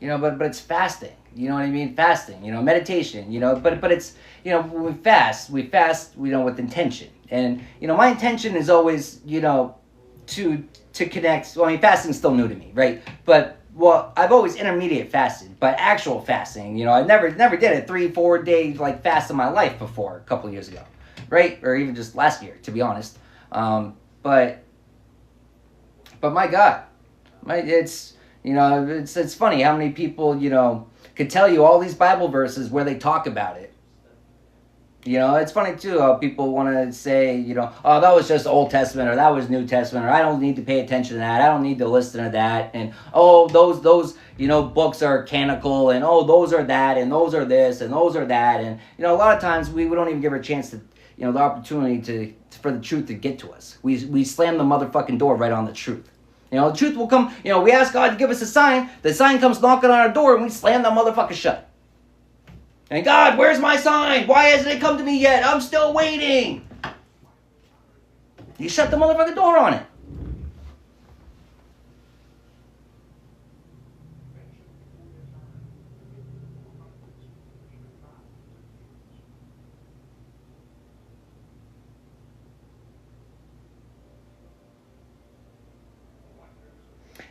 but it's fasting. You know what I mean? Fasting, meditation, but it's, when we fast, with intention. And, my intention is always, to connect. Well, I mean, fasting's still new to me, right? But, well, I've always intermediate fasted, but actual fasting, I never did a 3-4 day, fast in my life before a couple years ago, right? Or even just last year, to be honest. But my God, it's funny how many people, could tell you all these Bible verses where they talk about it. It's funny too how people want to say, oh, that was just Old Testament, or that was New Testament, or I don't need to pay attention to that, I don't need to listen to that, and oh, those books are canonical, and oh, those are that, and those are this, and those are that, and a lot of times we don't even give her a chance to, the opportunity for the truth to get to us. We slam the motherfucking door right on the truth. The truth will come. We ask God to give us a sign. The sign comes knocking on our door, and we slam that motherfucker shut. And God, where's my sign? Why hasn't it come to me yet? I'm still waiting. You shut the motherfucking door on it.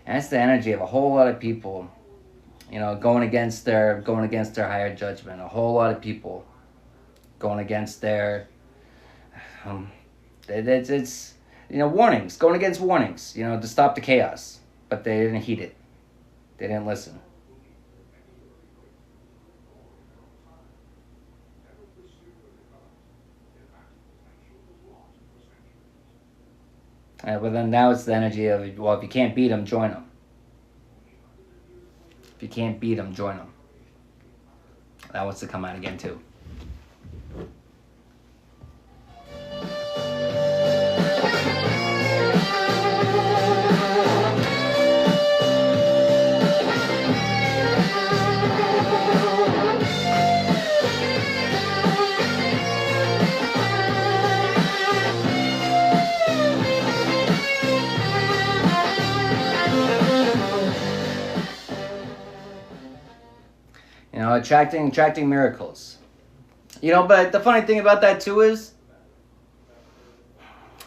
And that's the energy of a whole lot of people, going against their higher judgment. A whole lot of people going against their, it's warnings, going against warnings, to stop the chaos. But they didn't heed it. They didn't listen. But then now it's the energy of, well, if you can't beat them, join them. If you can't beat them, join them. That wants to come out again too. Attracting miracles. But the funny thing about that too is,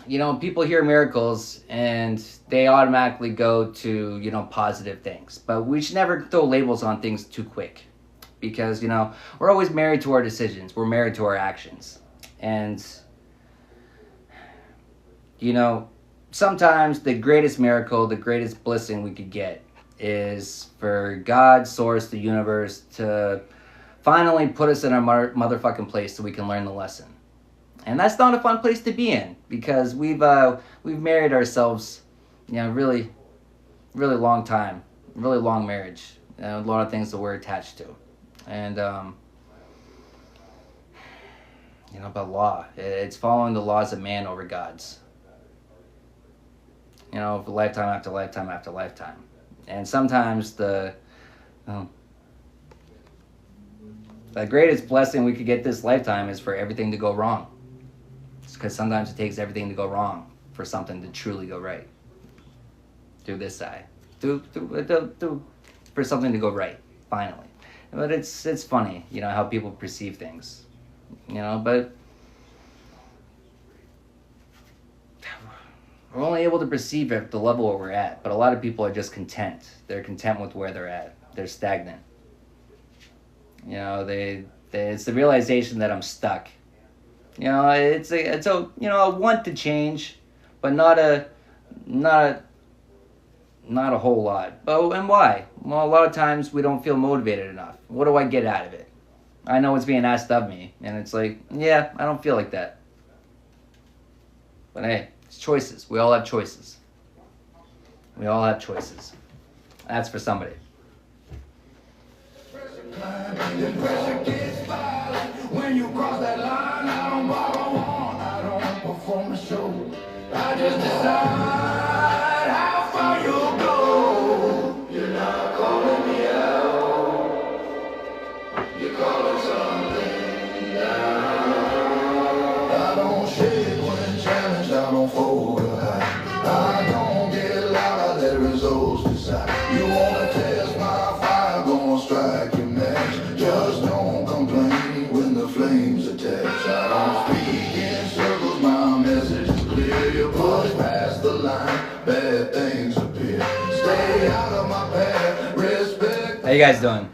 people hear miracles and they automatically go to, positive things. But we should never throw labels on things too quick. Because, we're always married to our decisions. We're married to our actions. And, sometimes the greatest miracle, the greatest blessing we could get is for God, source, the universe, to finally put us in our motherfucking place so we can learn the lesson. And that's not a fun place to be in, because we've married ourselves, really, really long time, really long marriage, a lot of things that we're attached to, and but law, it's following the laws of man over God's. For lifetime after lifetime after lifetime. And sometimes the greatest blessing we could get this lifetime is for everything to go wrong. It's because sometimes it takes everything to go wrong for something to truly go right. Through this side. For something to go right, finally. But it's funny, how people perceive things. But we're only able to perceive at the level where we're at, but a lot of people are just content. They're content with where they're at. They're stagnant. It's the realization that I'm stuck. It's a want to change, but not a whole lot. But and why? Well, a lot of times we don't feel motivated enough. What do I get out of it? I know it's being asked of me, and it's like, yeah, I don't feel like that. But hey. It's choices. We all have choices. We all have choices. That's for somebody. Pressure gets violent. When you cross that line, I don't borrow on. I don't perform a show. I just decide how far you'll go. You're not calling me out. You're calling something down. I don't shake when challenged. I don't fold or hide. I don't get loud. I let results decide. You wanna test my fire? How you guys doing?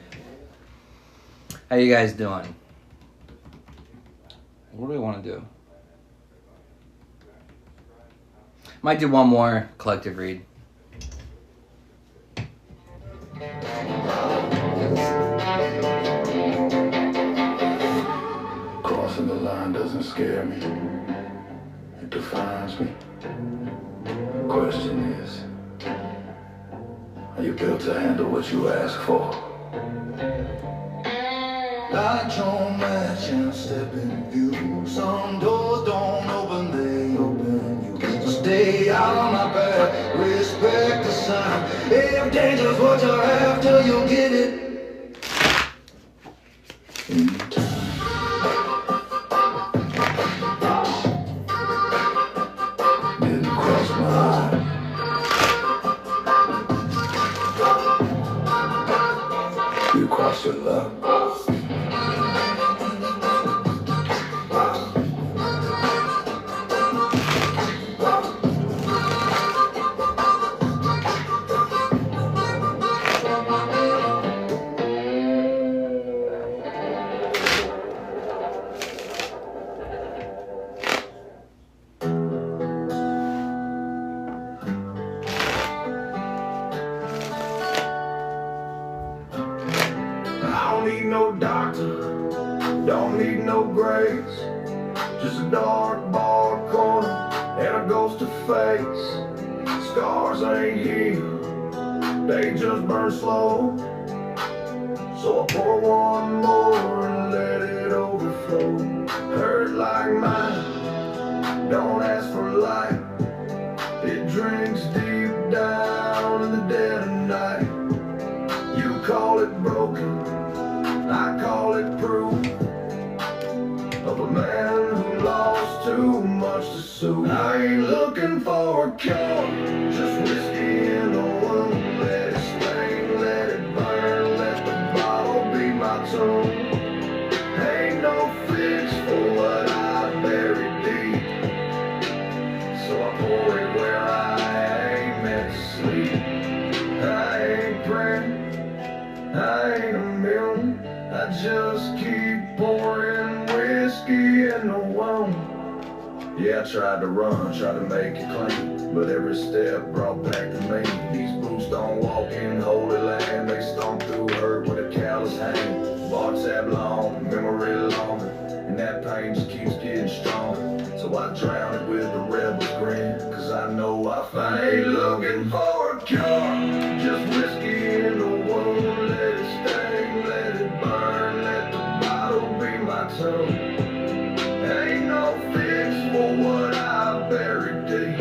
How you guys doing? What do we want to do? Might do one more collective read. Crossing the line doesn't scare me. It defines me. The question is, are you built to handle what you ask for? Light your match and step in view. Some doors don't open, they open you. So stay out of my path, respect the sign. If danger's what you're after, you'll get it in time. Didn't cross my mind. You crossed your luck. Need no doctor, don't need no grace. Just a dark bar corner and a ghost to face. Scars ain't healed, they just burn slow. So I pour one more and let it overflow. Hurt like mine, don't ask for light. It drinks deep down in the dead of night. You call it broken, I call it proof of a man who lost too much to soothe. I ain't looking for a cure, just whiskey in the wound. Let it sting, let it burn, let the bottle be my tomb. Ain't no fix for what I buried deep, so I pour it where I ain't meant to sleep. I ain't praying, I ain't immune. I just keep pouring whiskey in the wound. Yeah, I tried to run, tried to make it clean, but every step brought back to me. These boots don't walk in holy land, they stomp through hurt with a callous hand. Bar tab long, memory longer, and that pain just keeps getting stronger. So I drown it with a rebel grin, cause I know I ain't looking for a cure, just whiskey in the wound. Let it sting, let it burn, let the bottle be my tomb. Ain't no fix for what I buried deep,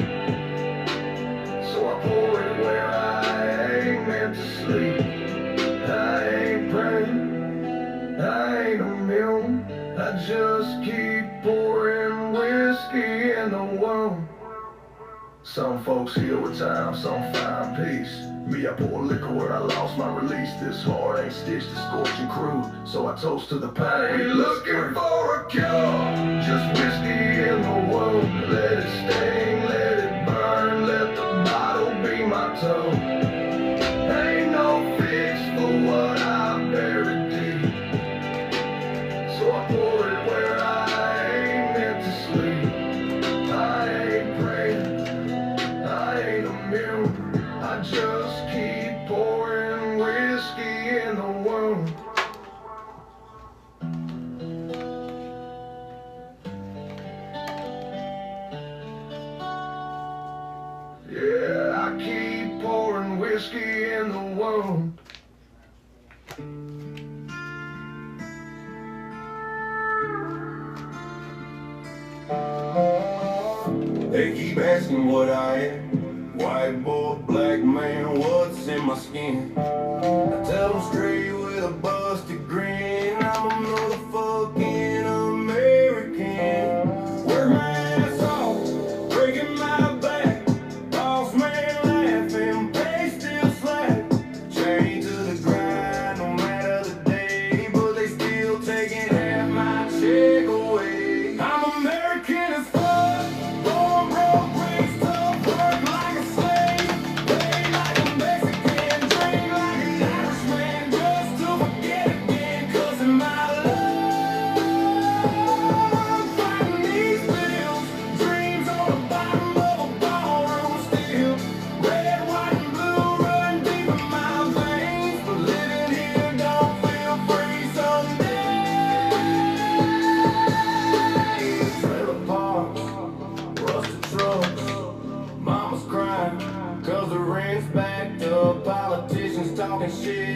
so I pour it where I ain't meant to sleep. I ain't praying, I ain't immune. I just keep pouring whiskey in the wound. Some folks heal with time, some find peace. Me, I pour liquor where I lost my release. This heart ain't stitched to scorching crude, so I toast to the pain. Ain't looking for a cure, just whiskey in the wound. Let it sting, let it burn, let the bottle be my tomb. Ain't no fix for what I buried deep, so I pour it where I ain't meant to sleep. I ain't praying, I ain't immune. I just keep pouring whiskey in the wound. Yeah, I keep pouring whiskey in the wound. They keep asking what I am. White boy, black man, what's in my skin? I tell them straight with a busted grin, I'm a motherfucking American. Work my ass off, breaking my back. Boss man laughing, pay still slack. Chained to the grind, no matter the day, but they still taking half my check away. I'm American as fuck. Like a slave, play like a Mexican, drink like an Irish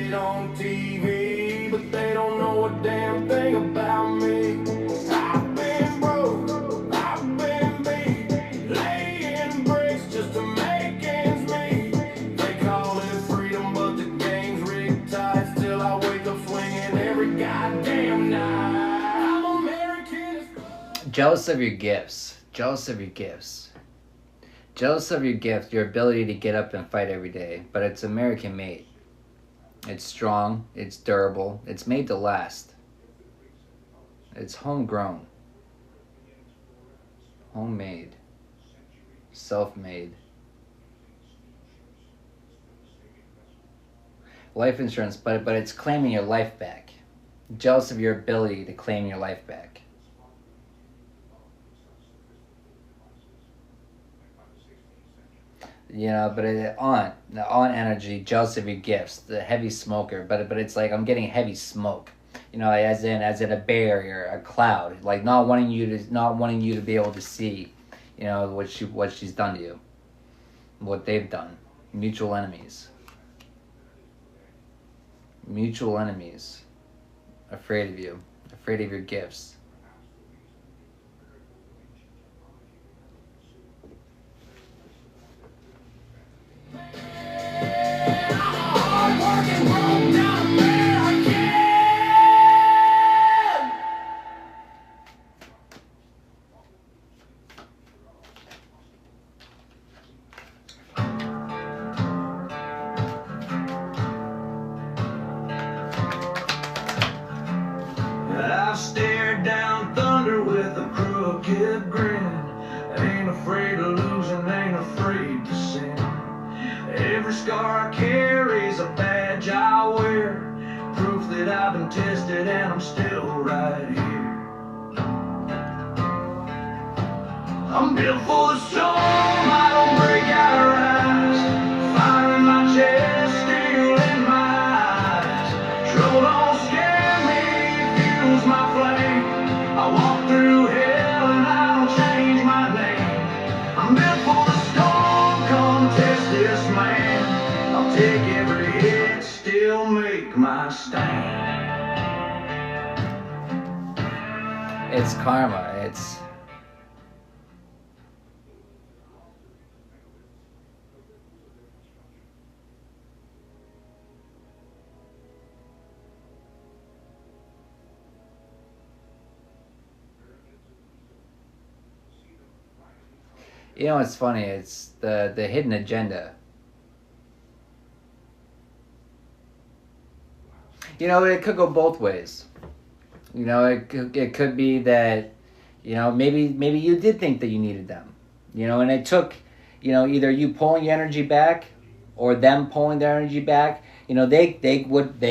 it on TV, but they don't know a damn thing about me. I've been broke, I've been beat, laying bricks just to make ends meet. They call it freedom, but the game's rigged tight. Still I wake up swinging every goddamn night. I'm American as fuck. Jealous of your gifts. Jealous of your gifts. Jealous of your gift, your ability to get up and fight every day, but it's American made. It's strong, it's durable, it's made to last. It's homegrown, homemade, self-made. Life insurance, but it's claiming your life back. Jealous of your ability to claim your life back. You know, but the aunt energy, jealous of your gifts, the heavy smoker, but it's like I'm getting heavy smoke. You know, as in a barrier, a cloud, like not wanting you to be able to see, you know, what she's done to you, what they've done. Mutual enemies. Mutual enemies. Afraid of you, afraid of your gifts. I've stared down thunder with a crooked grin. Ain't afraid of losing, ain't afraid to sin. Every scar I carry's a badge I wear, proof that I've been tested and I'm still right here. I'm built for the storm, I don't break out of rise. Fire in my chest, steel in my eyes. Trouble don't scare me, fuels my flame. I walk through hell and I don't change my name. I'm built for the storm, come test this man. I'll take every hit, still make my stand. It's karma. It's you know, it's funny. It's the hidden agenda. You know, it could go both ways. You know, it could be that, you know, maybe you did think that you needed them. You know, and it took, you know, either you pulling your energy back or them pulling their energy back. You know, they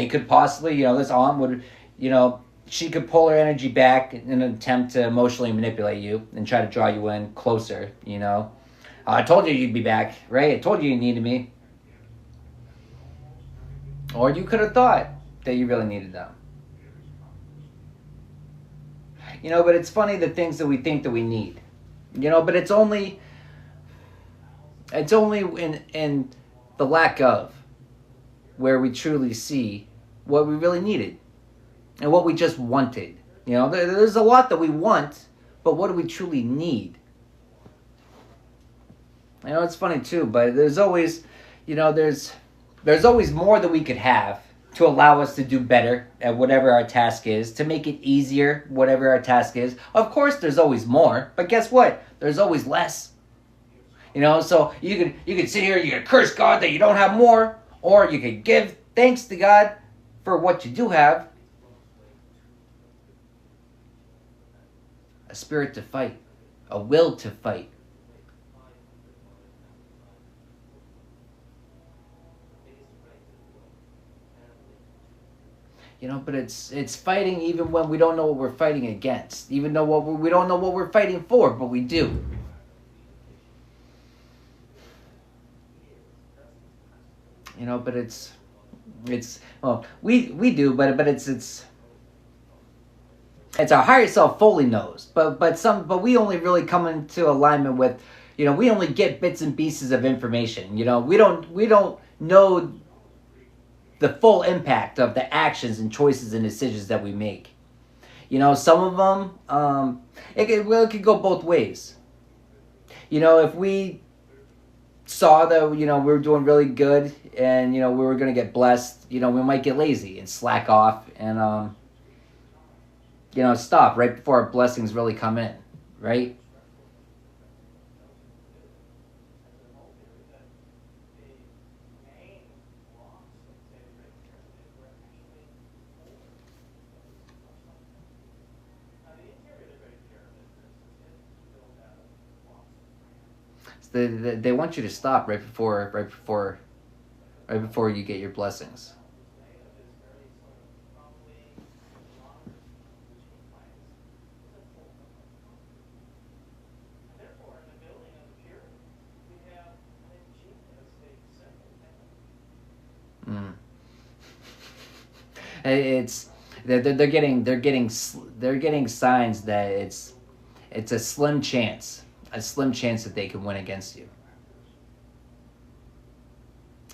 could possibly, you know, this aunt would, you know, she could pull her energy back in an attempt to emotionally manipulate you and try to draw you in closer, you know. I told you you'd be back, right? I told you you needed me. Or you could have thought that you really needed them. You know, but it's funny the things that we think that we need. You know, but it's only in the lack of where we truly see what we really needed. And what we just wanted. You know, there's a lot that we want, but what do we truly need? You know, it's funny too, but there's always, you know, there's always more that we could have to allow us to do better at whatever our task is, to make it easier, whatever our task is. Of course, there's always more, but guess what? There's always less. You know, so you could sit here, you could curse God that you don't have more, or you could give thanks to God for what you do have. A spirit to fight, a will to fight. You know, but it's fighting even when we don't know what we're fighting against, even though we don't know what we're fighting for, but we do. You know, but it's well, we do, but it's our higher self fully knows, but we only really come into alignment with, you know, we only get bits and pieces of information. You know, we don't know the full impact of the actions and choices and decisions that we make. You know, some of them, it could go both ways. You know, if we saw that, you know, we were doing really good and, you know, we were going to get blessed, you know, we might get lazy and slack off and, you know, stop right before our blessings really come in, right? They want you to stop right before you get your blessings. Mm. It's they're getting signs that it's a slim chance that they can win against you.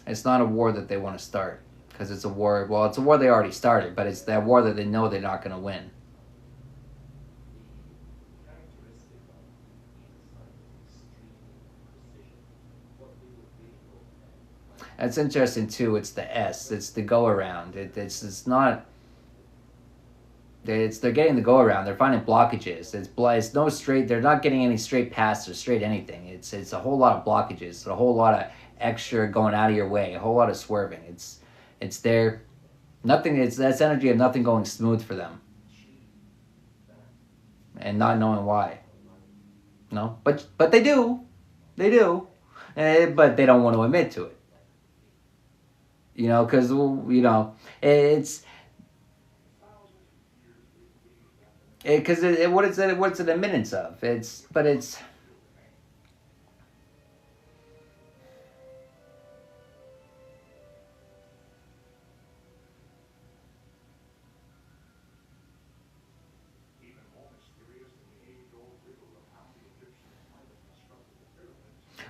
It's not a war that they want to start, because it's a war. Well, it's a war they already started, but it's that war that they know they're not going to win. That's interesting too. It's the S. It's the go around. It's not. They're getting the go around. They're finding blockages. It's no straight. They're not getting any straight paths or straight anything. It's a whole lot of blockages. A whole lot of extra going out of your way. A whole lot of swerving. It's there. Nothing. That's energy of nothing going smooth for them, and not knowing why. No, but they do, but they don't want to admit to it. You know, because you know what's an admittance of? It's.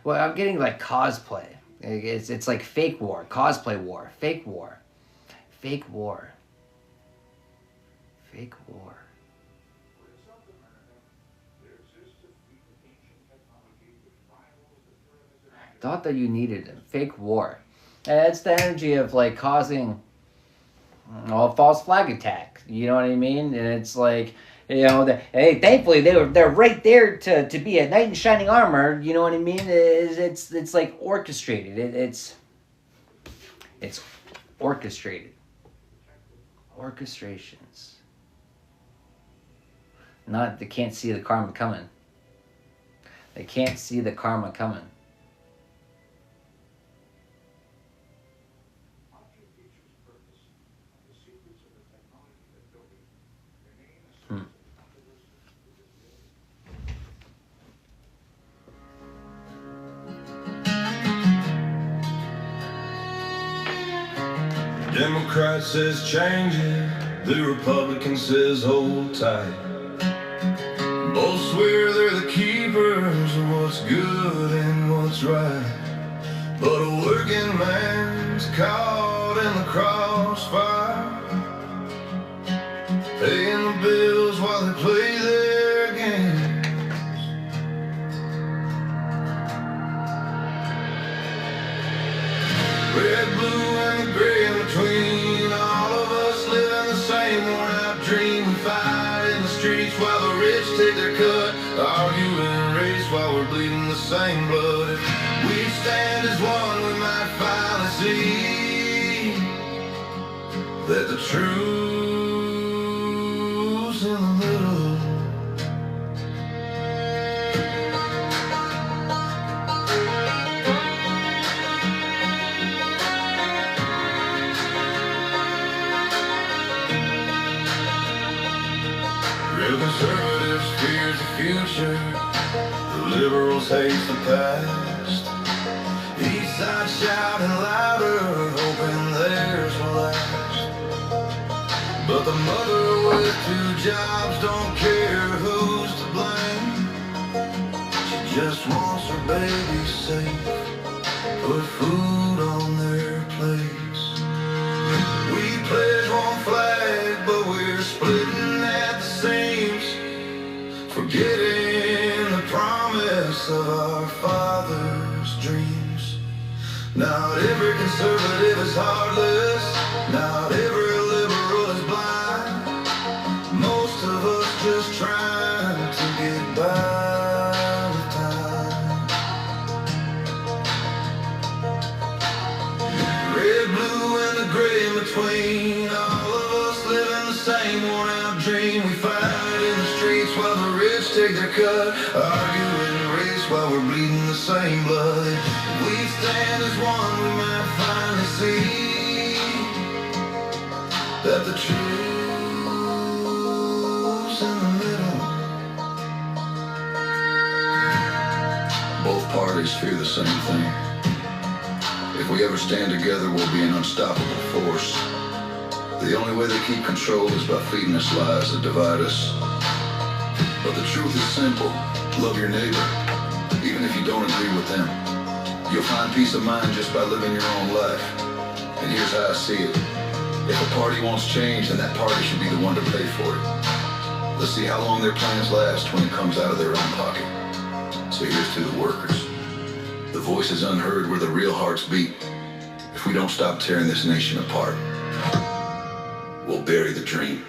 Well, I'm getting like cosplay. It's like fake war, cosplay war, fake war, fake war, fake war. Thought that you needed a fake war. And it's the energy of like causing a false flag attack. You know what I mean? And it's like, you know, hey, thankfully they're right there to be a knight in shining armor. You know what I mean? It's like orchestrated. It's orchestrated. Orchestrations. They can't see the karma coming. They can't see the karma coming. Democrat says change it, the Republican says hold tight. Both swear they're the keepers of what's good and what's right. But a working man's caught in the crossfire, paying the bills while they play their games. Red, blue, and the gray in between, all of us living the same worn-out dream. We fight in the streets while the rich take their cut, arguing race while we're bleeding the same blood. If we stand as one, we might finally see that the truth's in the middle. Real conservatives fears the future, the liberals hate the past. East side shouting louder, hoping theirs will last. But the mother with 2 jobs don't care who's to blame. She just wants her baby safe, put food on their plates. Not every conservative is heartless. Not every liberal is blind. Most of us just trying to get by with time. Red, blue, and the gray in between. All of us living the same worn-out dream. We fight in the streets while the rich take their cut. Argue in the race while we're bleeding the same blood. If we stand as one, we might finally see that the truth's in the middle. Both parties fear the same thing. If we ever stand together, we'll be an unstoppable force. The only way they keep control is by feeding us lies that divide us. But the truth is simple. Love your neighbor, even if you don't agree with them. You'll find peace of mind just by living your own life. And here's how I see it. If a party wants change, then that party should be the one to pay for it. Let's see how long their plans last when it comes out of their own pocket. So here's to the workers. The voices unheard where the real hearts beat. If we don't stop tearing this nation apart, we'll bury the dream.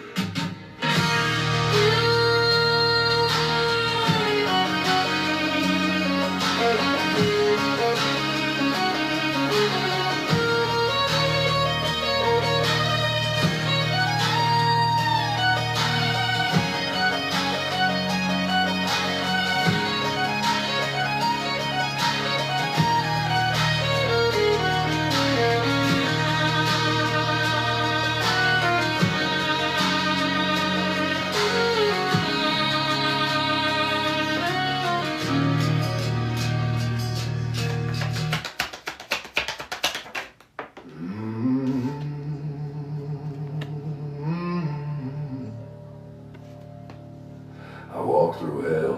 I walked through hell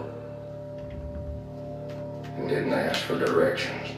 and didn't ask for directions.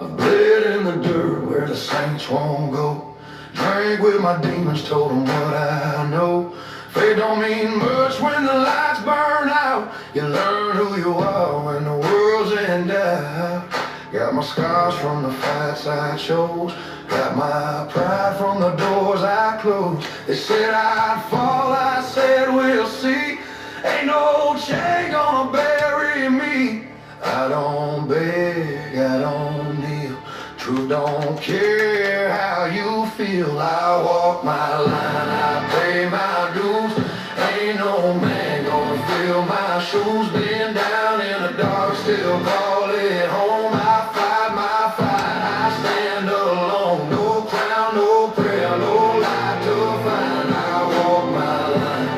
I bled in the dirt where the saints won't go. Drank with my demons, told them what I know. Faith don't mean much when the lights burn out. You learn who you are when the world's in doubt. Got my scars from the fights I chose. Got my pride from the doors I closed. They said I'd fall, I said we'll see. Ain't no chain gonna bury me. I don't beg, I don't kneel. Truth don't care how you feel. I walk my line, I pay my dues. Ain't no man gonna fill my shoes. Been down in the dark, still call it home. I fight my fight, I stand alone. No crown, no prayer, no light to find. I walk my line.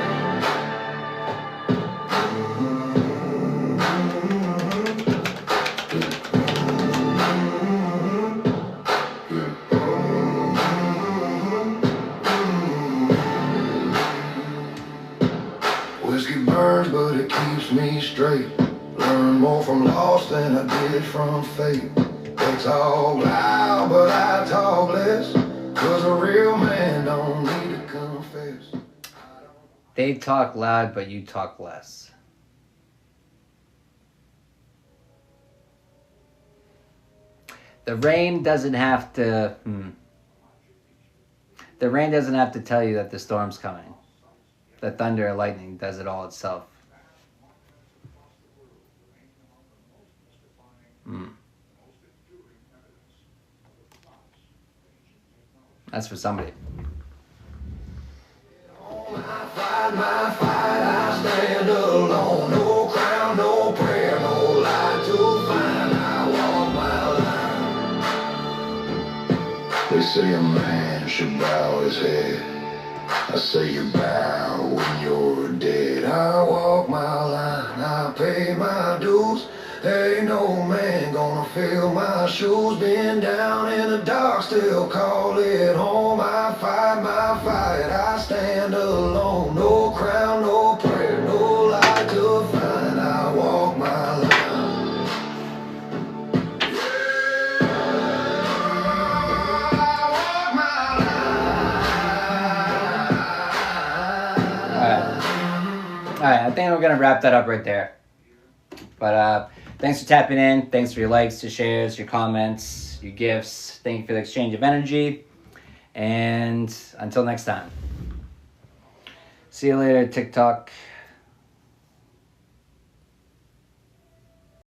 Whiskey burns, but it keeps me straight. Learn more from loss than I did from fate. They talk loud, but I talk less. Cause a real man don't need to confess. They talk loud, but you talk less. The rain doesn't have to... The rain doesn't have to tell you that the storm's coming. The thunder and lightning does it all itself. That's for somebody. My fight, I stand alone. No crown, no prayer, no light to find. I walk my line. They say a man should bow his head. I say you bow when you're dead. I walk my line, I pay my dues. Ain't no man gonna fill my shoes. Been down in the dark, still call it home. I fight my fight, I stand alone. No crown, no prayer, no light to find. I walk my line. right, I think I'm gonna wrap that up right there. But thanks for tapping in. Thanks for your likes, your shares, your comments, your gifts. Thank you for the exchange of energy. And until next time. See you later, TikTok.